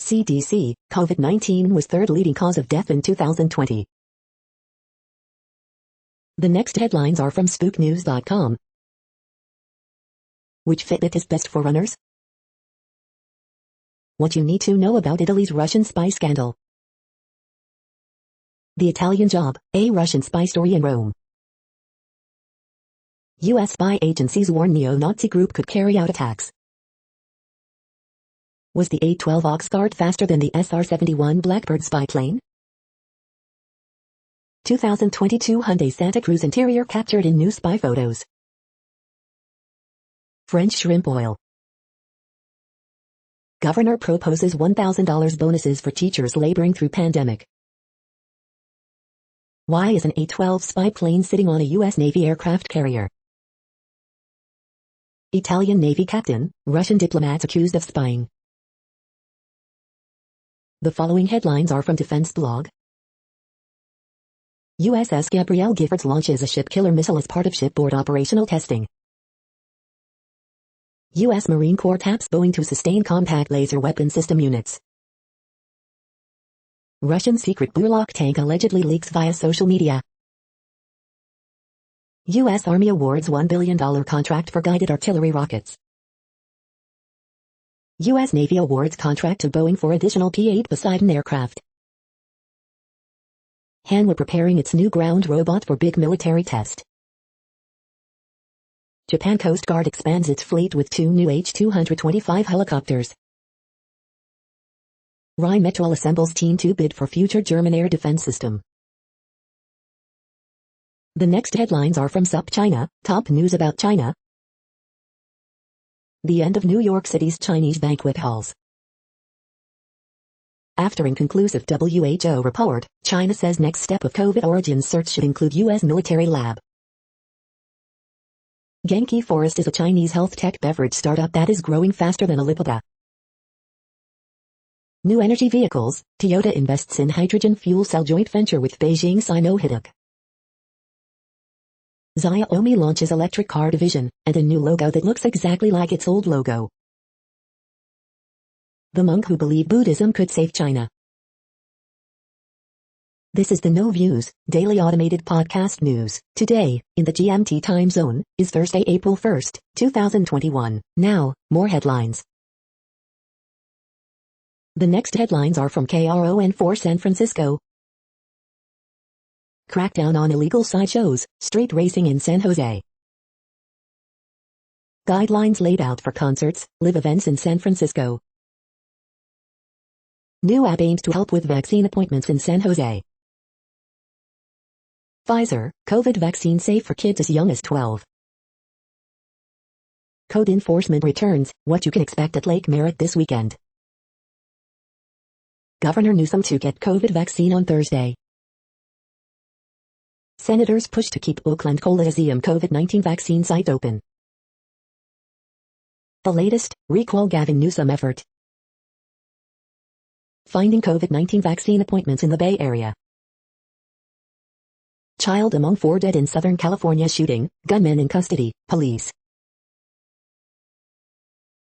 CDC, COVID-19 was third leading cause of death in 2020. The next headlines are from spooknews.com. Which Fitbit is best for runners? What you need to know about Italy's Russian spy scandal. The Italian Job, a Russian spy story in Rome. U.S. spy agencies warn neo-Nazi group could carry out attacks. Was the A-12 Oxguard faster than the SR-71 Blackbird spy plane? 2022 Hyundai Santa Cruz interior captured in new spy photos. French shrimp oil. Governor proposes $1,000 bonuses for teachers laboring through pandemic. Why is an A-12 spy plane sitting on a U.S. Navy aircraft carrier? Italian Navy captain, Russian diplomats accused of spying. The following headlines are from Defense Blog. USS Gabrielle Giffords launches a ship killer missile as part of shipboard operational testing. U.S. Marine Corps taps Boeing to sustain compact laser weapon system units. Russian secret Burlak tank allegedly leaks via social media. U.S. Army awards $1 billion contract for guided artillery rockets. U.S. Navy awards contract to Boeing for additional P-8 Poseidon aircraft. Hanwha preparing its new ground robot for big military test. Japan Coast Guard expands its fleet with 2 new H-225 helicopters. Rheinmetall assembles team to bid for future German air defense system. The next headlines are from SupChina, top news about China. The end of New York City's Chinese banquet halls. After inconclusive WHO report, China says next step of COVID origin search should include U.S. military lab. Genki Forest is a Chinese health tech beverage startup that is growing faster than Alibaba. New energy vehicles, Toyota invests in hydrogen fuel cell joint venture with Beijing Sino-Hiduk. Xiaomi launches electric car division, and a new logo that looks exactly like its old logo. The monk who believed Buddhism could save China. This is the No Views, daily automated podcast news. Today, in the GMT time zone, is Thursday, April 1st, 2021. Now, more headlines. The next headlines are from KRON4 San Francisco. Crackdown on illegal sideshows, street racing in San Jose. Guidelines laid out for concerts, live events in San Francisco. New app aims to help with vaccine appointments in San Jose. Pfizer, COVID vaccine safe for kids as young as 12. Code enforcement returns, what you can expect at Lake Merritt this weekend. Governor Newsom to get COVID vaccine on Thursday. Senators push to keep Oakland Coliseum COVID-19 vaccine site open. The latest, recall Gavin Newsom effort. Finding COVID-19 vaccine appointments in the Bay Area. Child among 4 dead in Southern California shooting, gunmen in custody, police.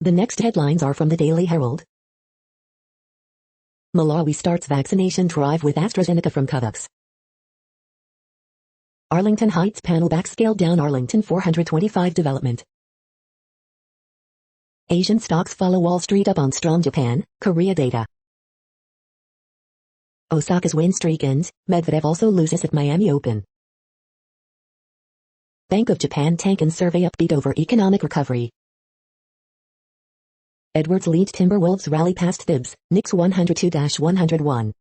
The next headlines are from the Daily Herald. Malawi starts vaccination drive with AstraZeneca from COVAX. Arlington Heights panel backscaled down Arlington 425 development. Asian stocks follow Wall Street up on strong Japan, Korea data. Osaka's win streak ends, Medvedev also loses at Miami Open. Bank of Japan tank and survey upbeat over economic recovery. Edwards lead Timberwolves rally past Thibs, Knicks 102-101.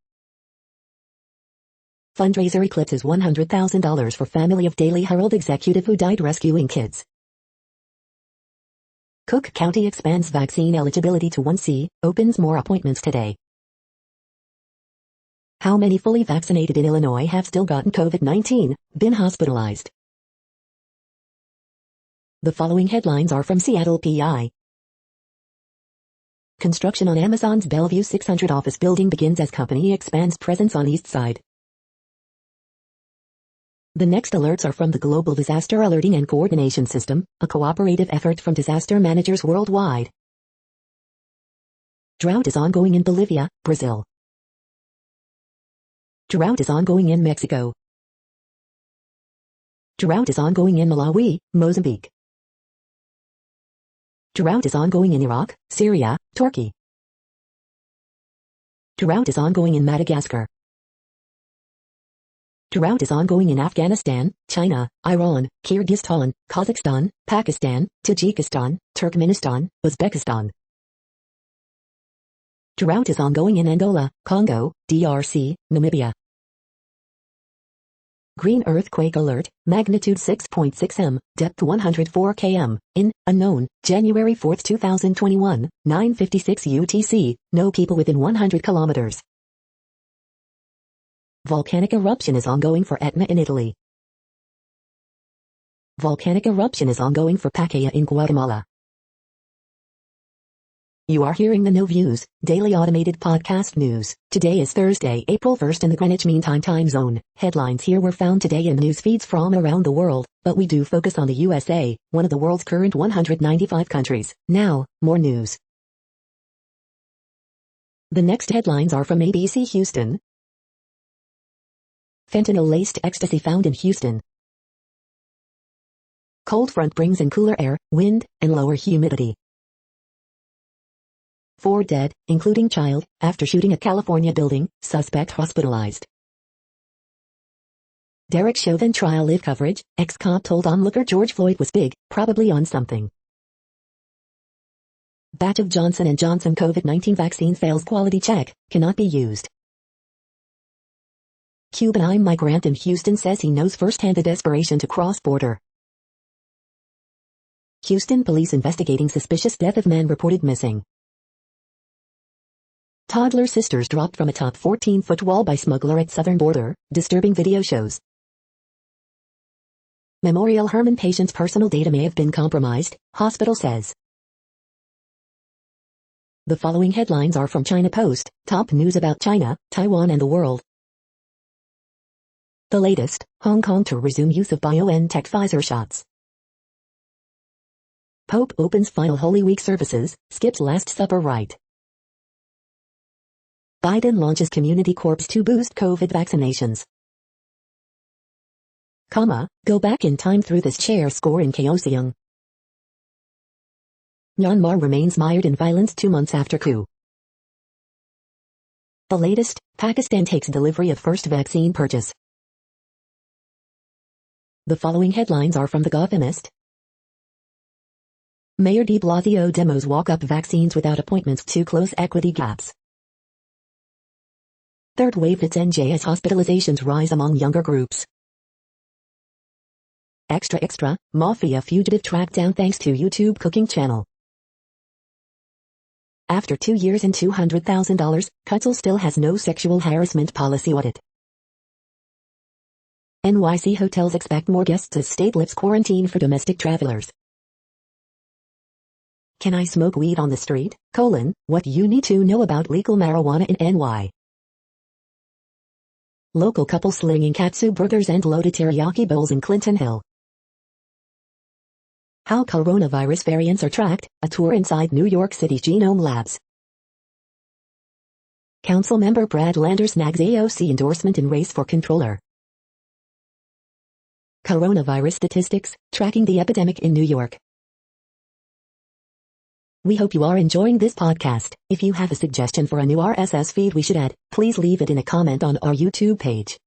Fundraiser eclipses $100,000 for family of Daily Herald executive who died rescuing kids. Cook County expands vaccine eligibility to 1C, opens more appointments today. How many fully vaccinated in Illinois have still gotten COVID-19, been hospitalized? The following headlines are from Seattle PI. Construction on Amazon's Bellevue 600 office building begins as company expands presence on East Side. The next alerts are from the Global Disaster Alerting and Coordination System, a cooperative effort from disaster managers worldwide. Drought is ongoing in Bolivia, Brazil. Drought is ongoing in Mexico. Drought is ongoing in Malawi, Mozambique. Drought is ongoing in Iraq, Syria, Turkey. Drought is ongoing in Madagascar. Drought is ongoing in Afghanistan, China, Iran, Kyrgyzstan, Kazakhstan, Pakistan, Tajikistan, Turkmenistan, Uzbekistan. Drought is ongoing in Angola, Congo, DRC, Namibia. Green earthquake alert, magnitude 6.6 m, depth 104 km, in, unknown, January 4, 2021, 9:56 UTC, no people within 100 kilometers. Volcanic eruption is ongoing for Etna in Italy. Volcanic eruption is ongoing for Pacaya in Guatemala. You are hearing the No Views, daily automated podcast news. Today is Thursday, April 1st in the Greenwich Mean Time zone. Headlines here were found today in news feeds from around the world, but we do focus on the USA, one of the world's current 195 countries. Now, more news. The next headlines are from ABC Houston. Fentanyl-laced ecstasy found in Houston. Cold front brings in cooler air, wind, and lower humidity. 4 dead, including child, after shooting at California building, suspect hospitalized. Derek Chauvin trial live coverage, ex-cop told onlooker George Floyd was big, probably on something. Batch of Johnson & Johnson COVID-19 vaccine fails quality check, cannot be used. Cuban migrant in Houston says he knows firsthand the desperation to cross border. Houston police investigating suspicious death of man reported missing. Toddler sisters dropped from a top 14-foot wall by smuggler at southern border, disturbing video shows. Memorial Hermann patient's personal data may have been compromised, hospital says. The following headlines are from China Post, top news about China, Taiwan and the world. The latest, Hong Kong to resume use of BioNTech Pfizer shots. Pope opens final Holy Week services, skips Last Supper rite. Biden launches Community Corps to boost COVID vaccinations. Go back in time through this chair score in Kaohsiung. Myanmar remains mired in violence 2 months after coup. The latest, Pakistan takes delivery of first vaccine purchase. The following headlines are from The Gothamist. Mayor de Blasio demos walk-up vaccines without appointments to close equity gaps. Third wave hits NJ as hospitalizations rise among younger groups. Extra, Mafia fugitive tracked down thanks to YouTube cooking channel. After 2 years and $200,000, Kutzel still has no sexual harassment policy audit. NYC hotels expect more guests as state lifts quarantine for domestic travelers. Can I smoke weed on the street? What you need to know about legal marijuana in NY. Local couple slinging katsu burgers and loaded teriyaki bowls in Clinton Hill. How coronavirus variants are tracked, a tour inside New York City's genome labs. Council member Brad Lander snags AOC endorsement in race for controller. Coronavirus statistics, tracking the epidemic in New York. We hope you are enjoying this podcast. If you have a suggestion for a new RSS feed we should add, please leave it in a comment on our YouTube page.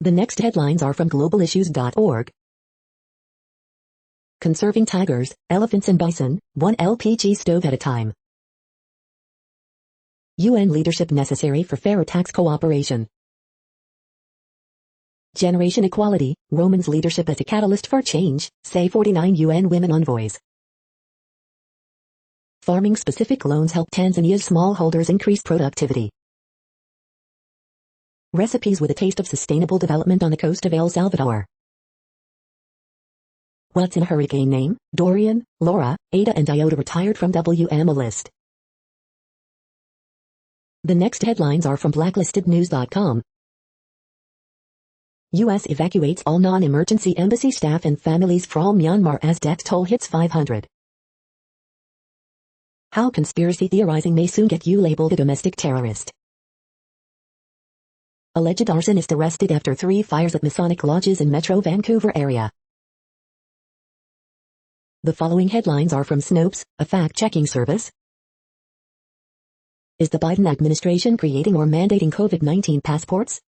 The next headlines are from globalissues.org. Conserving tigers, elephants and bison, one LPG stove at a time. UN leadership necessary for fairer tax cooperation. Generation equality, Roman's leadership as a catalyst for change, say 49 UN women envoys. Farming-specific loans help Tanzania's smallholders increase productivity. Recipes with a taste of sustainable development on the coast of El Salvador. What's in a hurricane name? Dorian, Laura, Ada and Iota retired from WM list. The next headlines are from blacklistednews.com. U.S. evacuates all non-emergency embassy staff and families from Myanmar as death toll hits 500. How conspiracy theorizing may soon get you labeled a domestic terrorist. Alleged arsonist arrested after 3 fires at Masonic lodges in Metro Vancouver area. The following headlines are from Snopes, a fact-checking service. Is the Biden administration creating or mandating COVID-19 passports?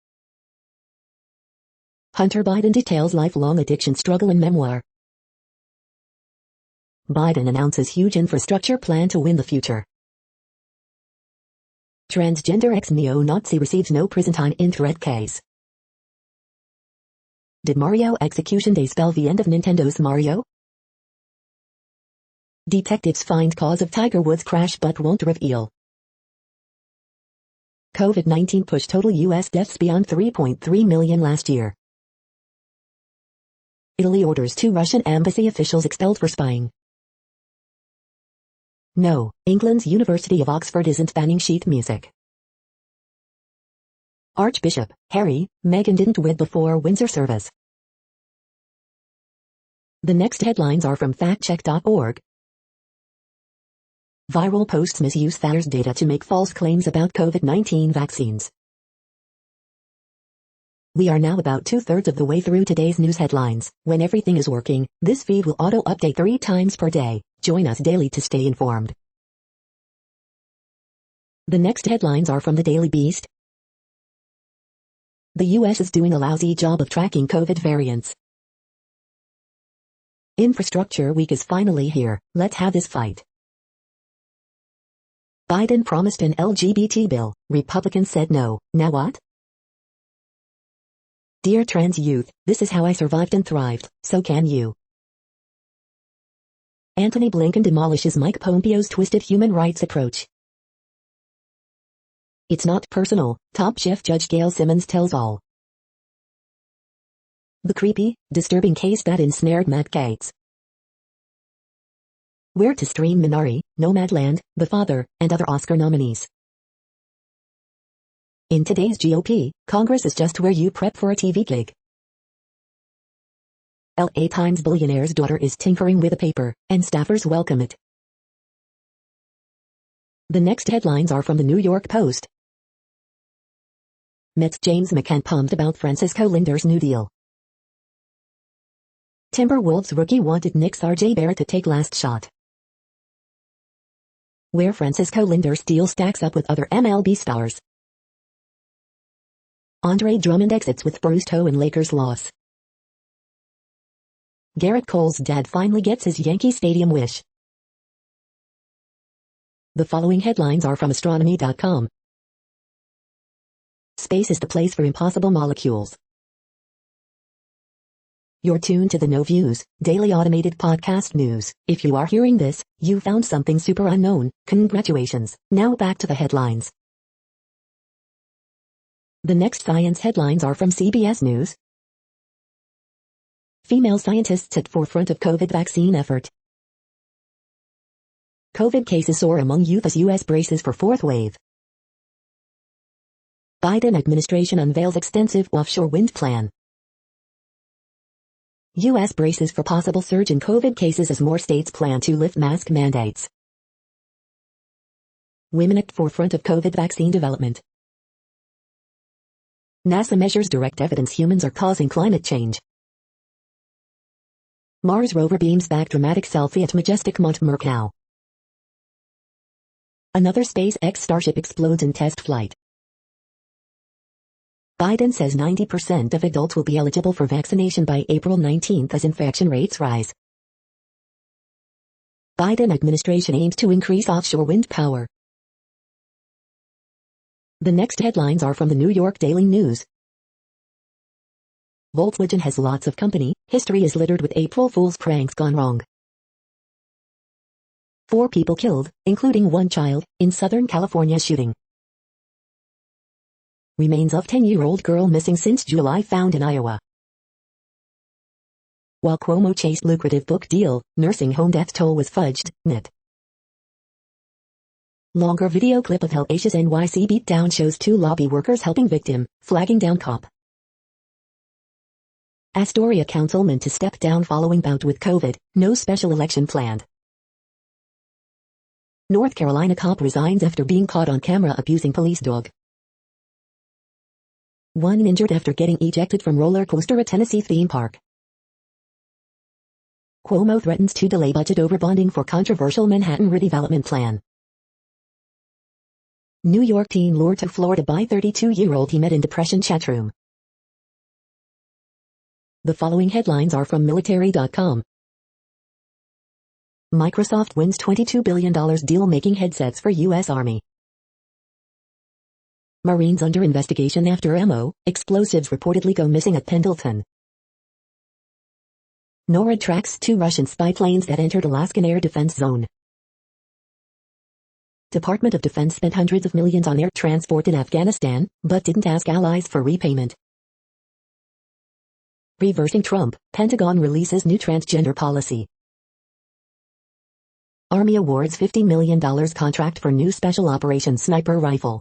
Hunter Biden details lifelong addiction struggle in memoir. Biden announces huge infrastructure plan to win the future. Transgender ex-neo-Nazi receives no prison time in threat case. Did Mario execution day spell the end of Nintendo's Mario? Detectives find cause of Tiger Woods crash but won't reveal. COVID-19 pushed total U.S. deaths beyond 3.3 million last year. Italy orders 2 Russian embassy officials expelled for spying. No, England's University of Oxford isn't banning sheet music. Archbishop Harry, Meghan didn't wed before Windsor service. The next headlines are from factcheck.org. Viral posts misuse Pfizer's data to make false claims about COVID-19 vaccines. We are now about 2/3 of the way through today's news headlines. When everything is working, this feed will auto-update 3 times per day. Join us daily to stay informed. The next headlines are from the Daily Beast. The U.S. is doing a lousy job of tracking COVID variants. Infrastructure week is finally here. Let's have this fight. Biden promised an LGBT bill. Republicans said no. Now what? Dear trans youth, this is how I survived and thrived. So can you. Antony Blinken demolishes Mike Pompeo's twisted human rights approach. It's not personal, top chef Judge Gail Simmons tells all. The creepy, disturbing case that ensnared Matt Gaetz. Where to stream Minari, Nomadland, The Father, and other Oscar nominees. In today's GOP, Congress is just where you prep for a TV gig. LA Times billionaire's daughter is tinkering with a paper, and staffers welcome it. The next headlines are from the New York Post. Mets James McCann pumped about Francisco Lindor's new deal. Timberwolves rookie wanted Knicks RJ Barrett to take last shot. Where Francisco Lindor's deal stacks up with other MLB stars. Andre Drummond exits with bruised toe in Lakers loss. Garrett Cole's dad finally gets his Yankee Stadium wish. The following headlines are from astronomy.com. Space is the place for impossible molecules. You're tuned to the No Views, daily automated podcast news. If you are hearing this, you found something super unknown. Congratulations. Now back to the headlines. The next science headlines are from CBS News. Female scientists at forefront of COVID vaccine effort. COVID cases soar among youth as U.S. braces for 4th wave. Biden administration unveils extensive offshore wind plan. U.S. braces for possible surge in COVID cases as more states plan to lift mask mandates. Women at forefront of COVID vaccine development. NASA measures direct evidence humans are causing climate change. Mars rover beams back dramatic selfie at majestic Mount Mercau. Another SpaceX Starship explodes in test flight. Biden says 90% of adults will be eligible for vaccination by April 19 as infection rates rise. Biden administration aims to increase offshore wind power. The next headlines are from the New York Daily News. Volkswagen has lots of company. History is littered with April Fool's pranks gone wrong. 4 people killed, including 1 child, in Southern California shooting. Remains of 10-year-old girl missing since July found in Iowa. While Cuomo chased lucrative book deal, nursing home death toll was fudged, NIT. Longer video clip of hellacious NYC beatdown shows 2 lobby workers helping victim, flagging down cop. Astoria councilman to step down following bout with COVID, no special election planned. North Carolina cop resigns after being caught on camera abusing police dog. 1 injured after getting ejected from roller coaster at Tennessee theme park. Cuomo threatens to delay budget over bonding for controversial Manhattan redevelopment plan. New York teen lured to Florida by 32-year-old he met in depression chatroom. The following headlines are from military.com. Microsoft wins $22 billion deal making headsets for U.S. Army. Marines under investigation after ammo, explosives reportedly go missing at Pendleton. NORAD tracks 2 Russian spy planes that entered Alaskan air defense zone. Department of Defense spent hundreds of millions on air transport in Afghanistan, but didn't ask allies for repayment. Reversing Trump, Pentagon releases new transgender policy. Army awards $50 million contract for new special operations sniper rifle.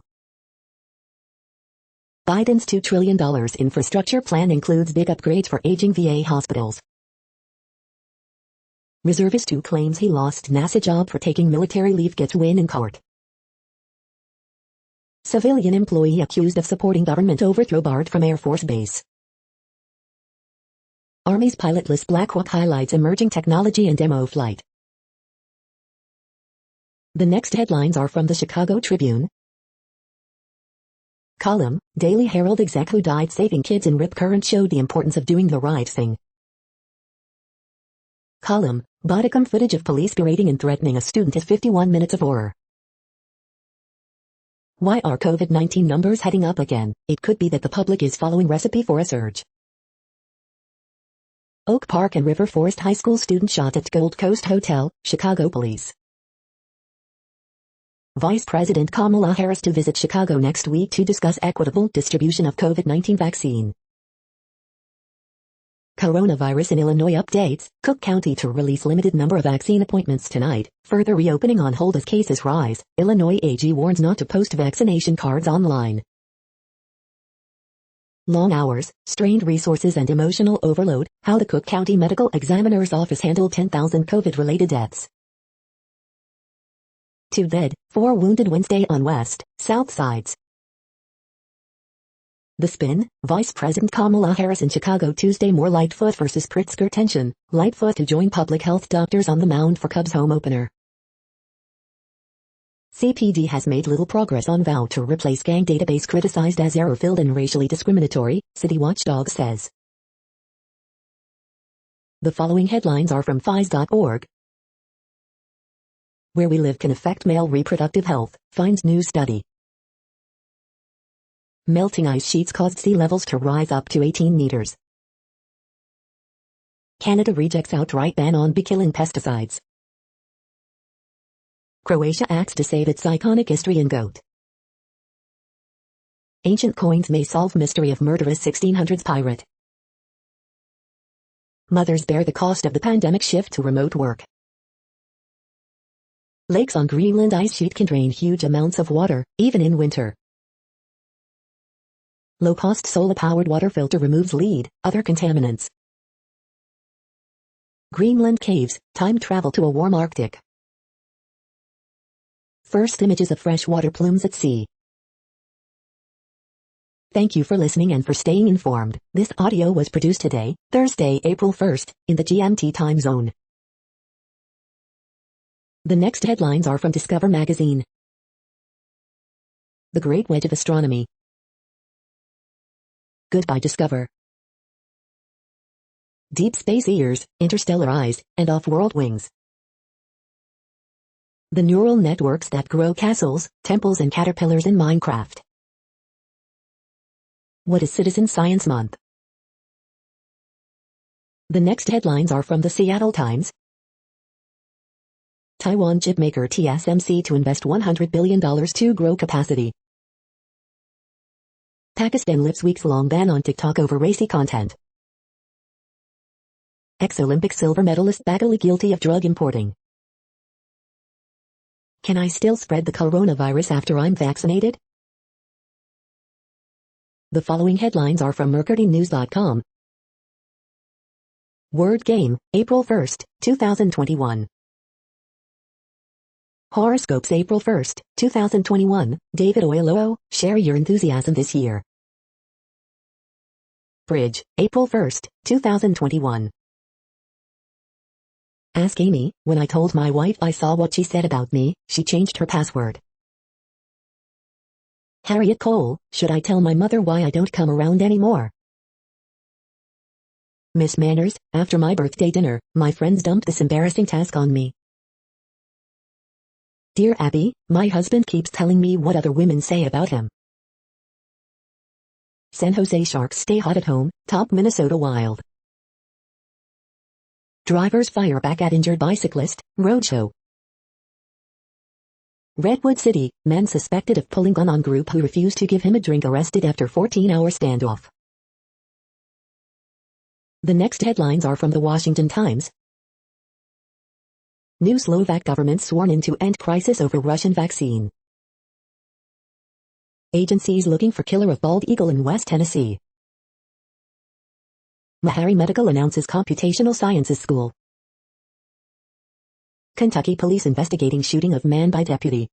Biden's $2 trillion infrastructure plan includes big upgrades for aging VA hospitals. Reservist who claims he lost NASA job for taking military leave gets win in court. Civilian employee accused of supporting government overthrow barred from Air Force Base. Army's pilotless Black Hawk highlights emerging technology and demo flight. The next headlines are from the Chicago Tribune. Column, Daily Herald exec who died saving kids in Rip Current showed the importance of doing the right thing. Column, Bodicum footage of police berating and threatening a student at 51 minutes of horror. Why are COVID-19 numbers heading up again? It could be that the public is following recipe for a surge. Oak Park and River Forest High School student shot at Gold Coast Hotel, Chicago police. Vice President Kamala Harris to visit Chicago next week to discuss equitable distribution of COVID-19 vaccine. Coronavirus in Illinois updates, Cook County to release limited number of vaccine appointments tonight, further reopening on hold as cases rise, Illinois AG warns not to post vaccination cards online. Long hours, strained resources and emotional overload, how the Cook County Medical Examiner's Office handled 10,000 COVID-related deaths. 2 dead, 4 wounded Wednesday on West, South sides. The spin, Vice President Kamala Harris in Chicago Tuesday more Lightfoot versus Pritzker tension, Lightfoot to join public health doctors on the mound for Cubs home opener. CPD has made little progress on vow to replace gang database criticized as error-filled and racially discriminatory, city watchdog says. The following headlines are from FIS.org. Where we live can affect male reproductive health, finds new study. Melting ice sheets caused sea levels to rise up to 18 meters. Canada rejects outright ban on bee-killing pesticides. Croatia acts to save its iconic history in goat. Ancient coins may solve mystery of murderous 1600s pirate. Mothers bear the cost of the pandemic shift to remote work. Lakes on Greenland ice sheet can drain huge amounts of water, even in winter. Low-cost solar-powered water filter removes lead, other contaminants. Greenland caves, time travel to a warm Arctic. First images of freshwater plumes at sea. Thank you for listening and for staying informed. This audio was produced today, Thursday, April 1st, in the GMT time zone. The next headlines are from Discover magazine. The Great Wedge of Astronomy. Goodbye Discover. Deep space ears, interstellar eyes, and off-world wings. The neural networks that grow castles, temples and caterpillars in Minecraft. What is Citizen Science Month? The next headlines are from the Seattle Times. Taiwan chipmaker TSMC to invest $100 billion to grow capacity. Pakistan lifts weeks-long ban on TikTok over racy content. Ex-Olympic silver medalist Bagali guilty of drug importing. Can I still spread the coronavirus after I'm vaccinated? The following headlines are from mercurynews.com. Word Game, April 1st, 2021. Horoscopes April 1st, 2021, David Oyelowo, share your enthusiasm this year. Bridge, April 1st, 2021. Ask Amy, when I told my wife I saw what she said about me, she changed her password. Harriet Cole, should I tell my mother why I don't come around anymore? Miss Manners, after my birthday dinner, my friends dumped this embarrassing task on me. Dear Abby, my husband keeps telling me what other women say about him. San Jose Sharks stay hot at home, top Minnesota Wild. Drivers fire back at injured bicyclist, roadshow. Redwood City, man suspected of pulling gun on group who refused to give him a drink arrested after 14-hour standoff. The next headlines are from the Washington Times. New Slovak government sworn in to end crisis over Russian vaccine. Agencies looking for killer of bald eagle in West Tennessee. Meharry Medical announces computational sciences school. Kentucky police investigating shooting of man by deputy.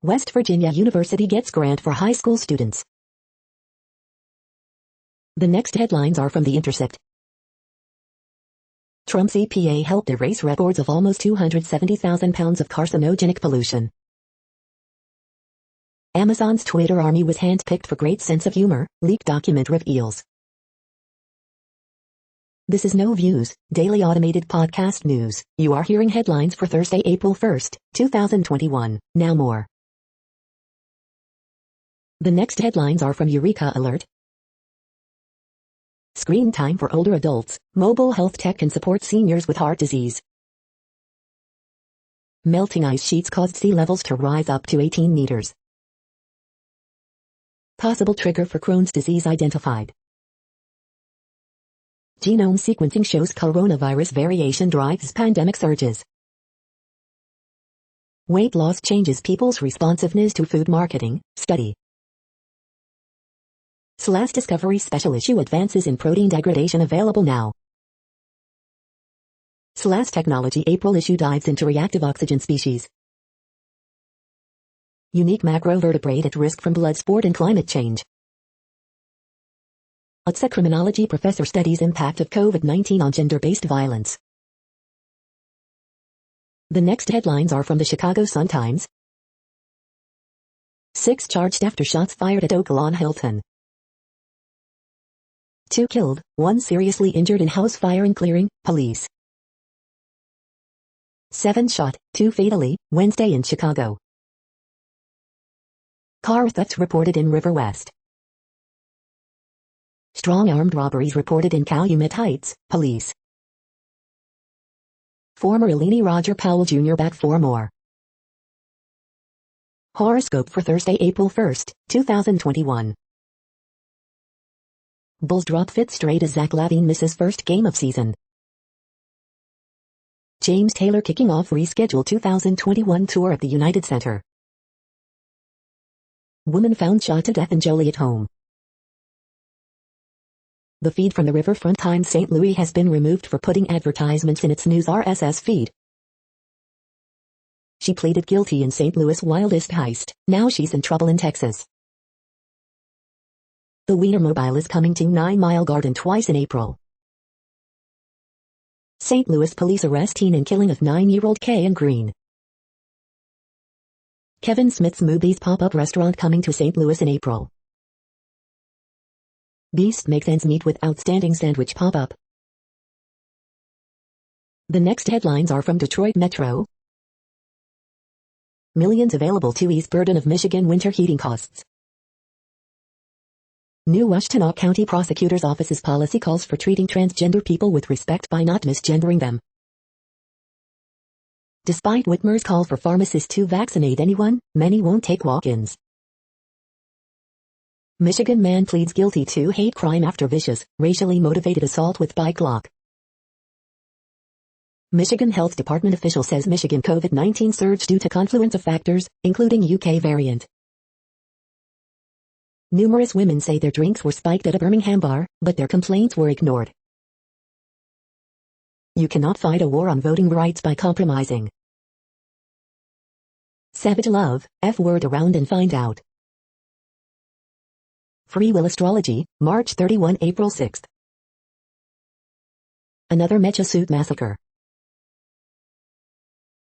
West Virginia University gets grant for high school students. The next headlines are from The Intercept. Trump's EPA helped erase records of almost 270,000 pounds of carcinogenic pollution. Amazon's Twitter army was handpicked for great sense of humor, leaked document reveals. This is No Views, daily automated podcast news. You are hearing headlines for Thursday, April 1st, 2021. Now more. The next headlines are from Eureka Alert. Screen time for older adults. Mobile health tech can support seniors with heart disease. Melting ice sheets caused sea levels to rise up to 18 meters. Possible trigger for Crohn's disease identified. Genome sequencing shows coronavirus variation drives pandemic surges. Weight loss changes people's responsiveness to food marketing, study. SLAS Discovery Special Issue Advances in Protein Degradation available now. SLAS Technology April issue dives into reactive oxygen species. Unique macrovertebrate at risk from blood sport and climate change. UTC criminology professor studies impact of COVID-19 on gender-based violence. The next headlines are from the Chicago Sun-Times. 6 charged after shots fired at Oakland Hilton. 2 killed, 1 seriously injured in house fire in clearing, police. 7 shot, 2 fatally, Wednesday in Chicago. Car thefts reported in River West. Strong armed robberies reported in Calumet Heights, police. Former Illini Roger Powell Jr. back for more. Horoscope for Thursday, April 1st, 2021. Bulls drop fifth straight as Zach LaVine misses first game of season. James Taylor kicking off rescheduled 2021 tour at the United Center. Woman found shot to death in Joliet home. The feed from the Riverfront Times St. Louis has been removed for putting advertisements in its news RSS feed. She pleaded guilty in St. Louis' wildest heist. Now she's in trouble in Texas. The Wienermobile is coming to 9 Mile Garden twice in April. St. Louis police arrest teen in killing of 9-year-old Kayan Green. Kevin Smith's Movies pop-up restaurant coming to St. Louis in April. Beast makes ends meet with outstanding sandwich pop-up. The next headlines are from Detroit Metro. Millions available to ease burden of Michigan winter heating costs. New Washtenaw County Prosecutor's Office's policy calls for treating transgender people with respect by not misgendering them. Despite Whitmer's call for pharmacists to vaccinate anyone, many won't take walk-ins. Michigan man pleads guilty to hate crime after vicious, racially motivated assault with bike lock. Michigan Health Department official says Michigan COVID-19 surge due to confluence of factors, including UK variant. Numerous women say their drinks were spiked at a Birmingham bar, but their complaints were ignored. You cannot fight a war on voting rights by compromising. Savage love, F-word around and find out. Free will astrology, March 31, April 6. Another Mecha Suit massacre.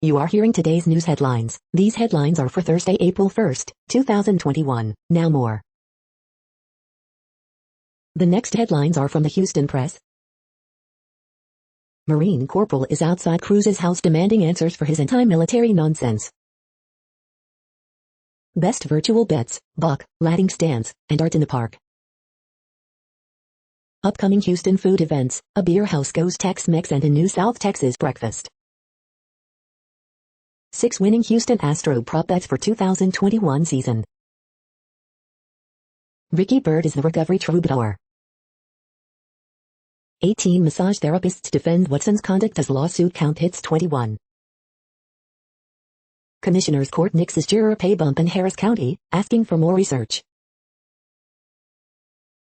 You are hearing today's news headlines. These headlines are for Thursday, April 1, 2021. Now more. The next headlines are from the Houston Press. Marine Corporal is outside Cruz's house demanding answers for his anti-military nonsense. Best virtual bets, Buck, Latting Stance, and Art in the Park. Upcoming Houston food events, a beer house goes Tex-Mex and a new South Texas breakfast. 6 winning Houston Astro prop bets for 2021 season. Ricky Bird is the recovery troubadour. 18 massage therapists defend Watson's conduct as lawsuit count hits 21. Commissioner's Court nixes juror pay bump in Harris County, asking for more research.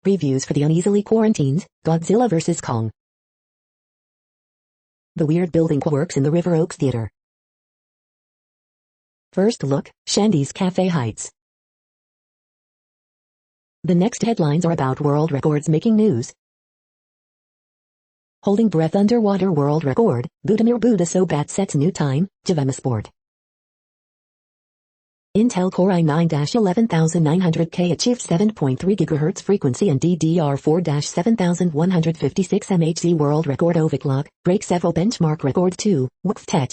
Reviews for the uneasily quarantined, Godzilla vs. Kong. The weird building works in the River Oaks Theater. First look, Shandy's Cafe Heights. The next headlines are about world records making news. Holding breath underwater world record, Budimir Budisobat sets new time, Javema Sport. Intel Core i9-11900K achieved 7.3 GHz frequency and DDR4-7156 MHz world record overclock, breaks several benchmark record too, WUKF Tech.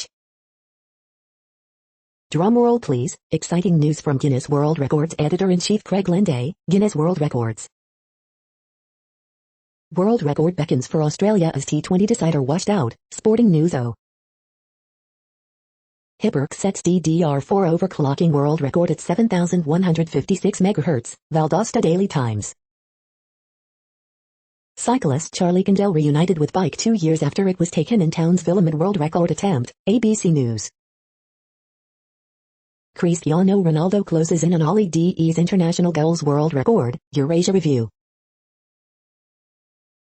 Drumroll please, exciting news from Guinness World Records editor-in-chief Craig Lenday, Guinness World Records. World record beckons for Australia as T20 decider washed out, Sporting News O. Hibberk sets DDR4 overclocking world record at 7,156 MHz, Valdosta Daily Times. Cyclist Charlie Condell reunited with bike 2 years after it was taken in Townsville amid world record attempt, ABC News. Cristiano Ronaldo closes in on Ali De's international goals world record, Eurasia Review.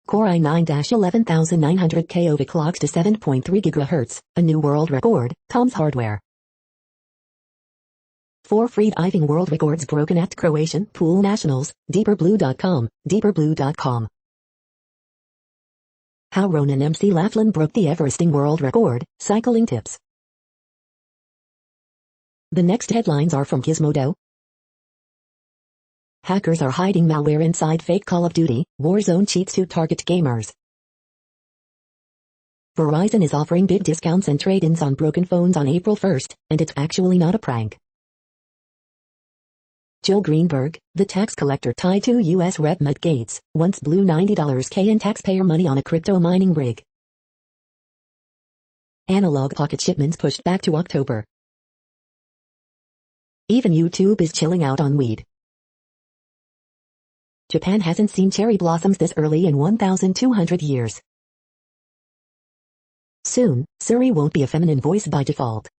Core i9-11900K overclocks to 7.3 GHz, a new world record, Tom's Hardware. 4 free diving world records broken at Croatian Pool Nationals, deeperblue.com, deeperblue.com. How Ronan MC Laughlin broke the Everesting world record, cycling tips. The next headlines are from Gizmodo. Hackers are hiding malware inside fake Call of Duty, Warzone cheats to target gamers. Verizon is offering big discounts and trade-ins on broken phones on April 1st, and it's actually not a prank. Jill Greenberg, the tax collector tied to U.S. Rep. Matt Gaetz, once blew $90K in taxpayer money on a crypto mining rig. Analog pocket shipments pushed back to October. Even YouTube is chilling out on weed. Japan hasn't seen cherry blossoms this early in 1,200 years. Soon, Siri won't be a feminine voice by default.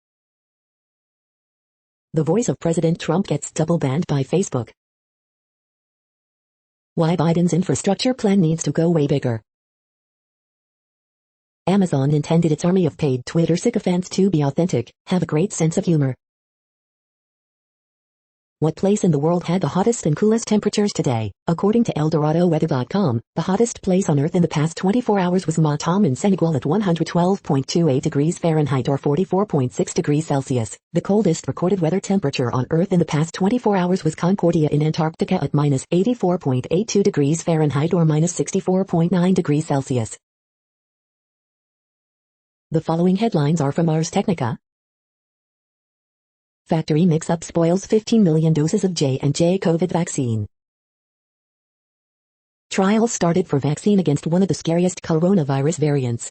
The voice of President Trump gets double banned by Facebook. Why Biden's infrastructure plan needs to go way bigger. Amazon intended its army of paid Twitter sycophants to be authentic, have a great sense of humor. What place in the world had the hottest and coolest temperatures today? According to ElDoradoWeather.com, the hottest place on Earth in the past 24 hours was Matam in Senegal at 112.28 degrees Fahrenheit or 44.6 degrees Celsius. The coldest recorded weather temperature on Earth in the past 24 hours was Concordia in Antarctica at minus 84.82 degrees Fahrenheit or minus 64.9 degrees Celsius. The following headlines are from Ars Technica. Factory mix-up spoils 15 million doses of J&J COVID vaccine. Trials started for vaccine against one of the scariest coronavirus variants.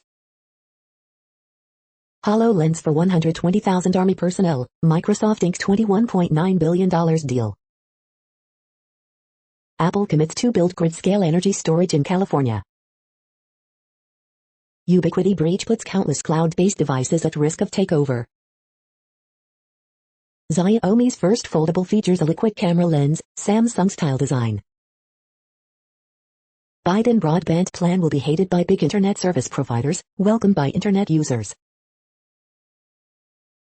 HoloLens for 120,000 Army personnel, Microsoft inks $21.9 billion deal. Apple commits to build grid-scale energy storage in California. Ubiquiti breach puts countless cloud-based devices at risk of takeover. Xiaomi's first foldable features a liquid camera lens, Samsung-style design. Biden broadband plan will be hated by big internet service providers, welcomed by internet users.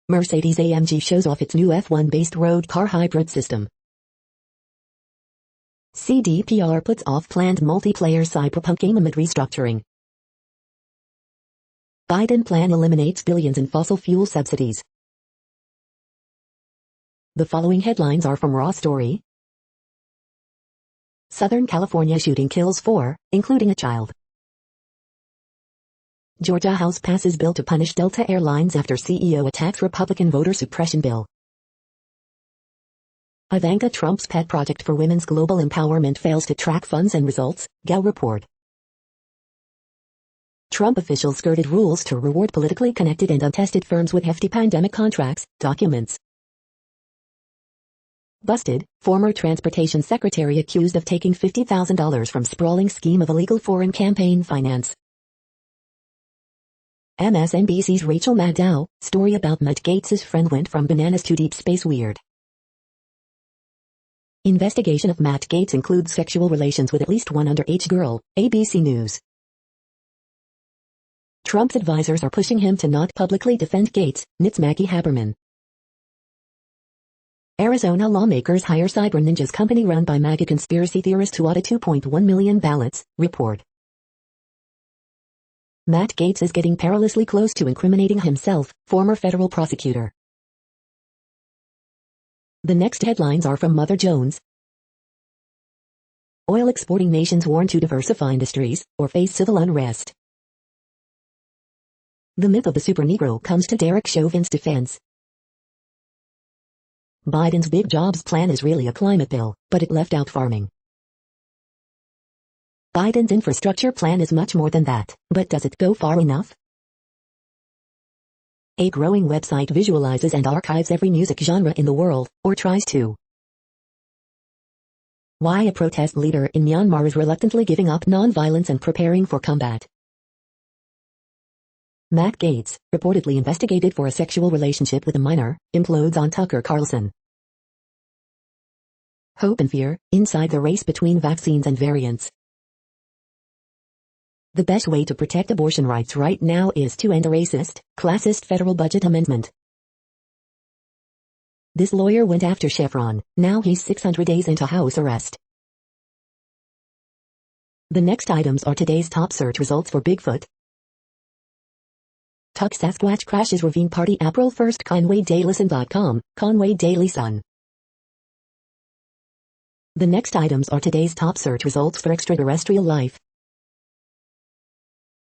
Mercedes-AMG shows off its new F1-based road car hybrid system. CDPR puts off planned multiplayer Cyberpunk game amid restructuring. Biden plan eliminates billions in fossil fuel subsidies. The following headlines are from Raw Story. Southern California shooting kills 4, including a child. Georgia House passes bill to punish Delta Airlines after CEO attacks Republican voter suppression bill. Ivanka Trump's pet project for women's global empowerment fails to track funds and results, Gao report. Trump officials skirted rules to reward politically connected and untested firms with hefty pandemic contracts, documents. Busted, former transportation secretary accused of taking $50,000 from sprawling scheme of illegal foreign campaign finance. MSNBC's Rachel Maddow, story about Matt Gaetz' friend went from bananas to deep space weird. Investigation of Matt Gaetz includes sexual relations with at least one underage girl, ABC News. Trump's advisors are pushing him to not publicly defend Gaetz, knits Maggie Haberman. Arizona lawmakers hire cyber ninjas company run by MAGA conspiracy theorist who audit 2.1 million ballots, report. Matt Gaetz is getting perilously close to incriminating himself, former federal prosecutor. The next headlines are from Mother Jones. Oil exporting nations warn to diversify industries, or face civil unrest. The myth of the super Negro comes to Derek Chauvin's defense. Biden's big jobs plan is really a climate bill, but it left out farming. Biden's infrastructure plan is much more than that, but does it go far enough? A growing website visualizes and archives every music genre in the world, or tries to. Why a protest leader in Myanmar is reluctantly giving up non-violence and preparing for combat. Matt Gaetz, reportedly investigated for a sexual relationship with a minor, implodes on Tucker Carlson. Hope and fear, inside the race between vaccines and variants. The best way to protect abortion rights right now is to end a racist, classist federal budget amendment. This lawyer went after Chevron, now he's 600 days into house arrest. The next items are today's top search results for Bigfoot. Tuck Sasquatch crashes ravine party April 1st ConwayDailySun.com, Conway Daily Sun. The next items are today's top search results for extraterrestrial life.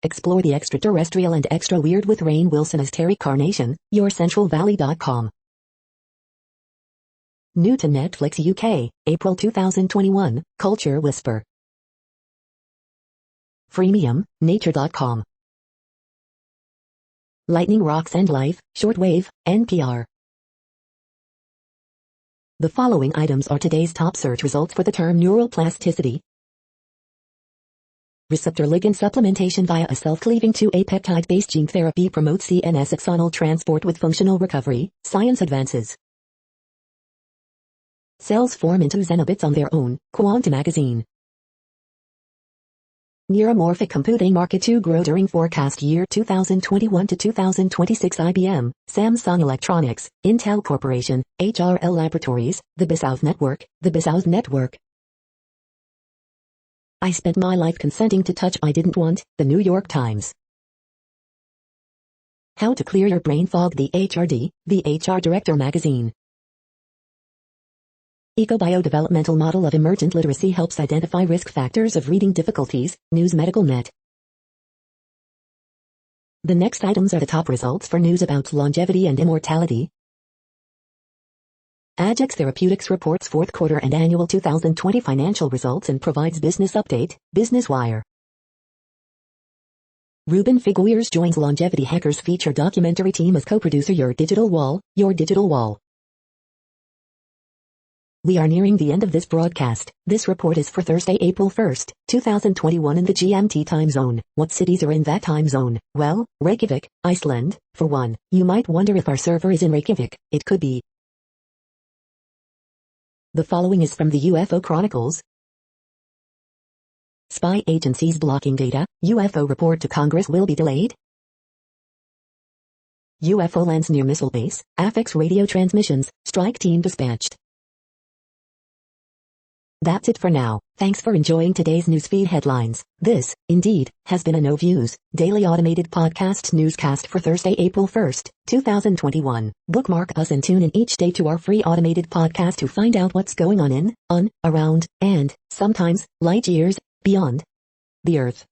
Explore the extraterrestrial and extra weird with Rainn Wilson as Terry Carnation, YourCentralValley.com. New to Netflix UK, April 2021, Culture Whisper. Freemium, Nature.com. Lightning Rocks and Life, Shortwave, NPR. The following items are today's top search results for the term neural plasticity. Receptor ligand supplementation via a self-cleaving 2A peptide-based gene therapy promotes CNS axonal transport with functional recovery, science advances. Cells form into xenobits on their own, Quantum magazine. Neuromorphic computing market to grow during forecast year 2021 to 2026. IBM, Samsung Electronics, Intel Corporation, HRL Laboratories, the Bissau Network. I spent my life consenting to touch I didn't want, the New York Times. How to clear your brain fog, the HRD, the HR Director magazine. Eco-biodevelopmental model of emergent literacy helps identify risk factors of reading difficulties, News Medical Net. The next items are the top results for news about longevity and immortality. Ajax Therapeutics reports fourth quarter and annual 2020 financial results and provides business update, Business Wire. Ruben Figueres joins Longevity Hackers feature documentary team as co-producer Your Digital Wall, Your Digital Wall. We are nearing the end of this broadcast. This report is for Thursday, April 1st, 2021 in the GMT time zone. What cities are in that time zone? Well, Reykjavik, Iceland, for one. You might wonder if our server is in Reykjavik. It could be. The following is from the UFO Chronicles. Spy agencies blocking data, UFO report to Congress will be delayed. UFO lands near missile base, affects radio transmissions, strike team dispatched. That's it for now. Thanks for enjoying today's newsfeed headlines. This, indeed, has been a No Views, daily automated podcast newscast for Thursday, April 1st, 2021. Bookmark us and tune in each day to our free automated podcast to find out what's going on, around, and, sometimes, light years, beyond the Earth.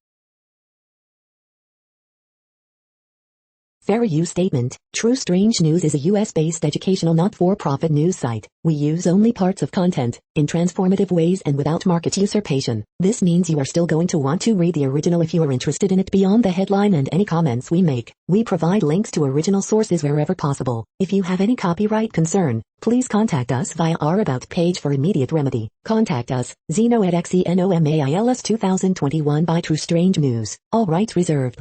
Fair use statement. True Strange News is a US-based educational not-for-profit news site. We use only parts of content, in transformative ways and without market usurpation. This means you are still going to want to read the original if you are interested in it beyond the headline and any comments we make. We provide links to original sources wherever possible. If you have any copyright concern, please contact us via our About page for immediate remedy. Contact us, Zeno at XENOMAILS 2021 by True Strange News. All rights reserved.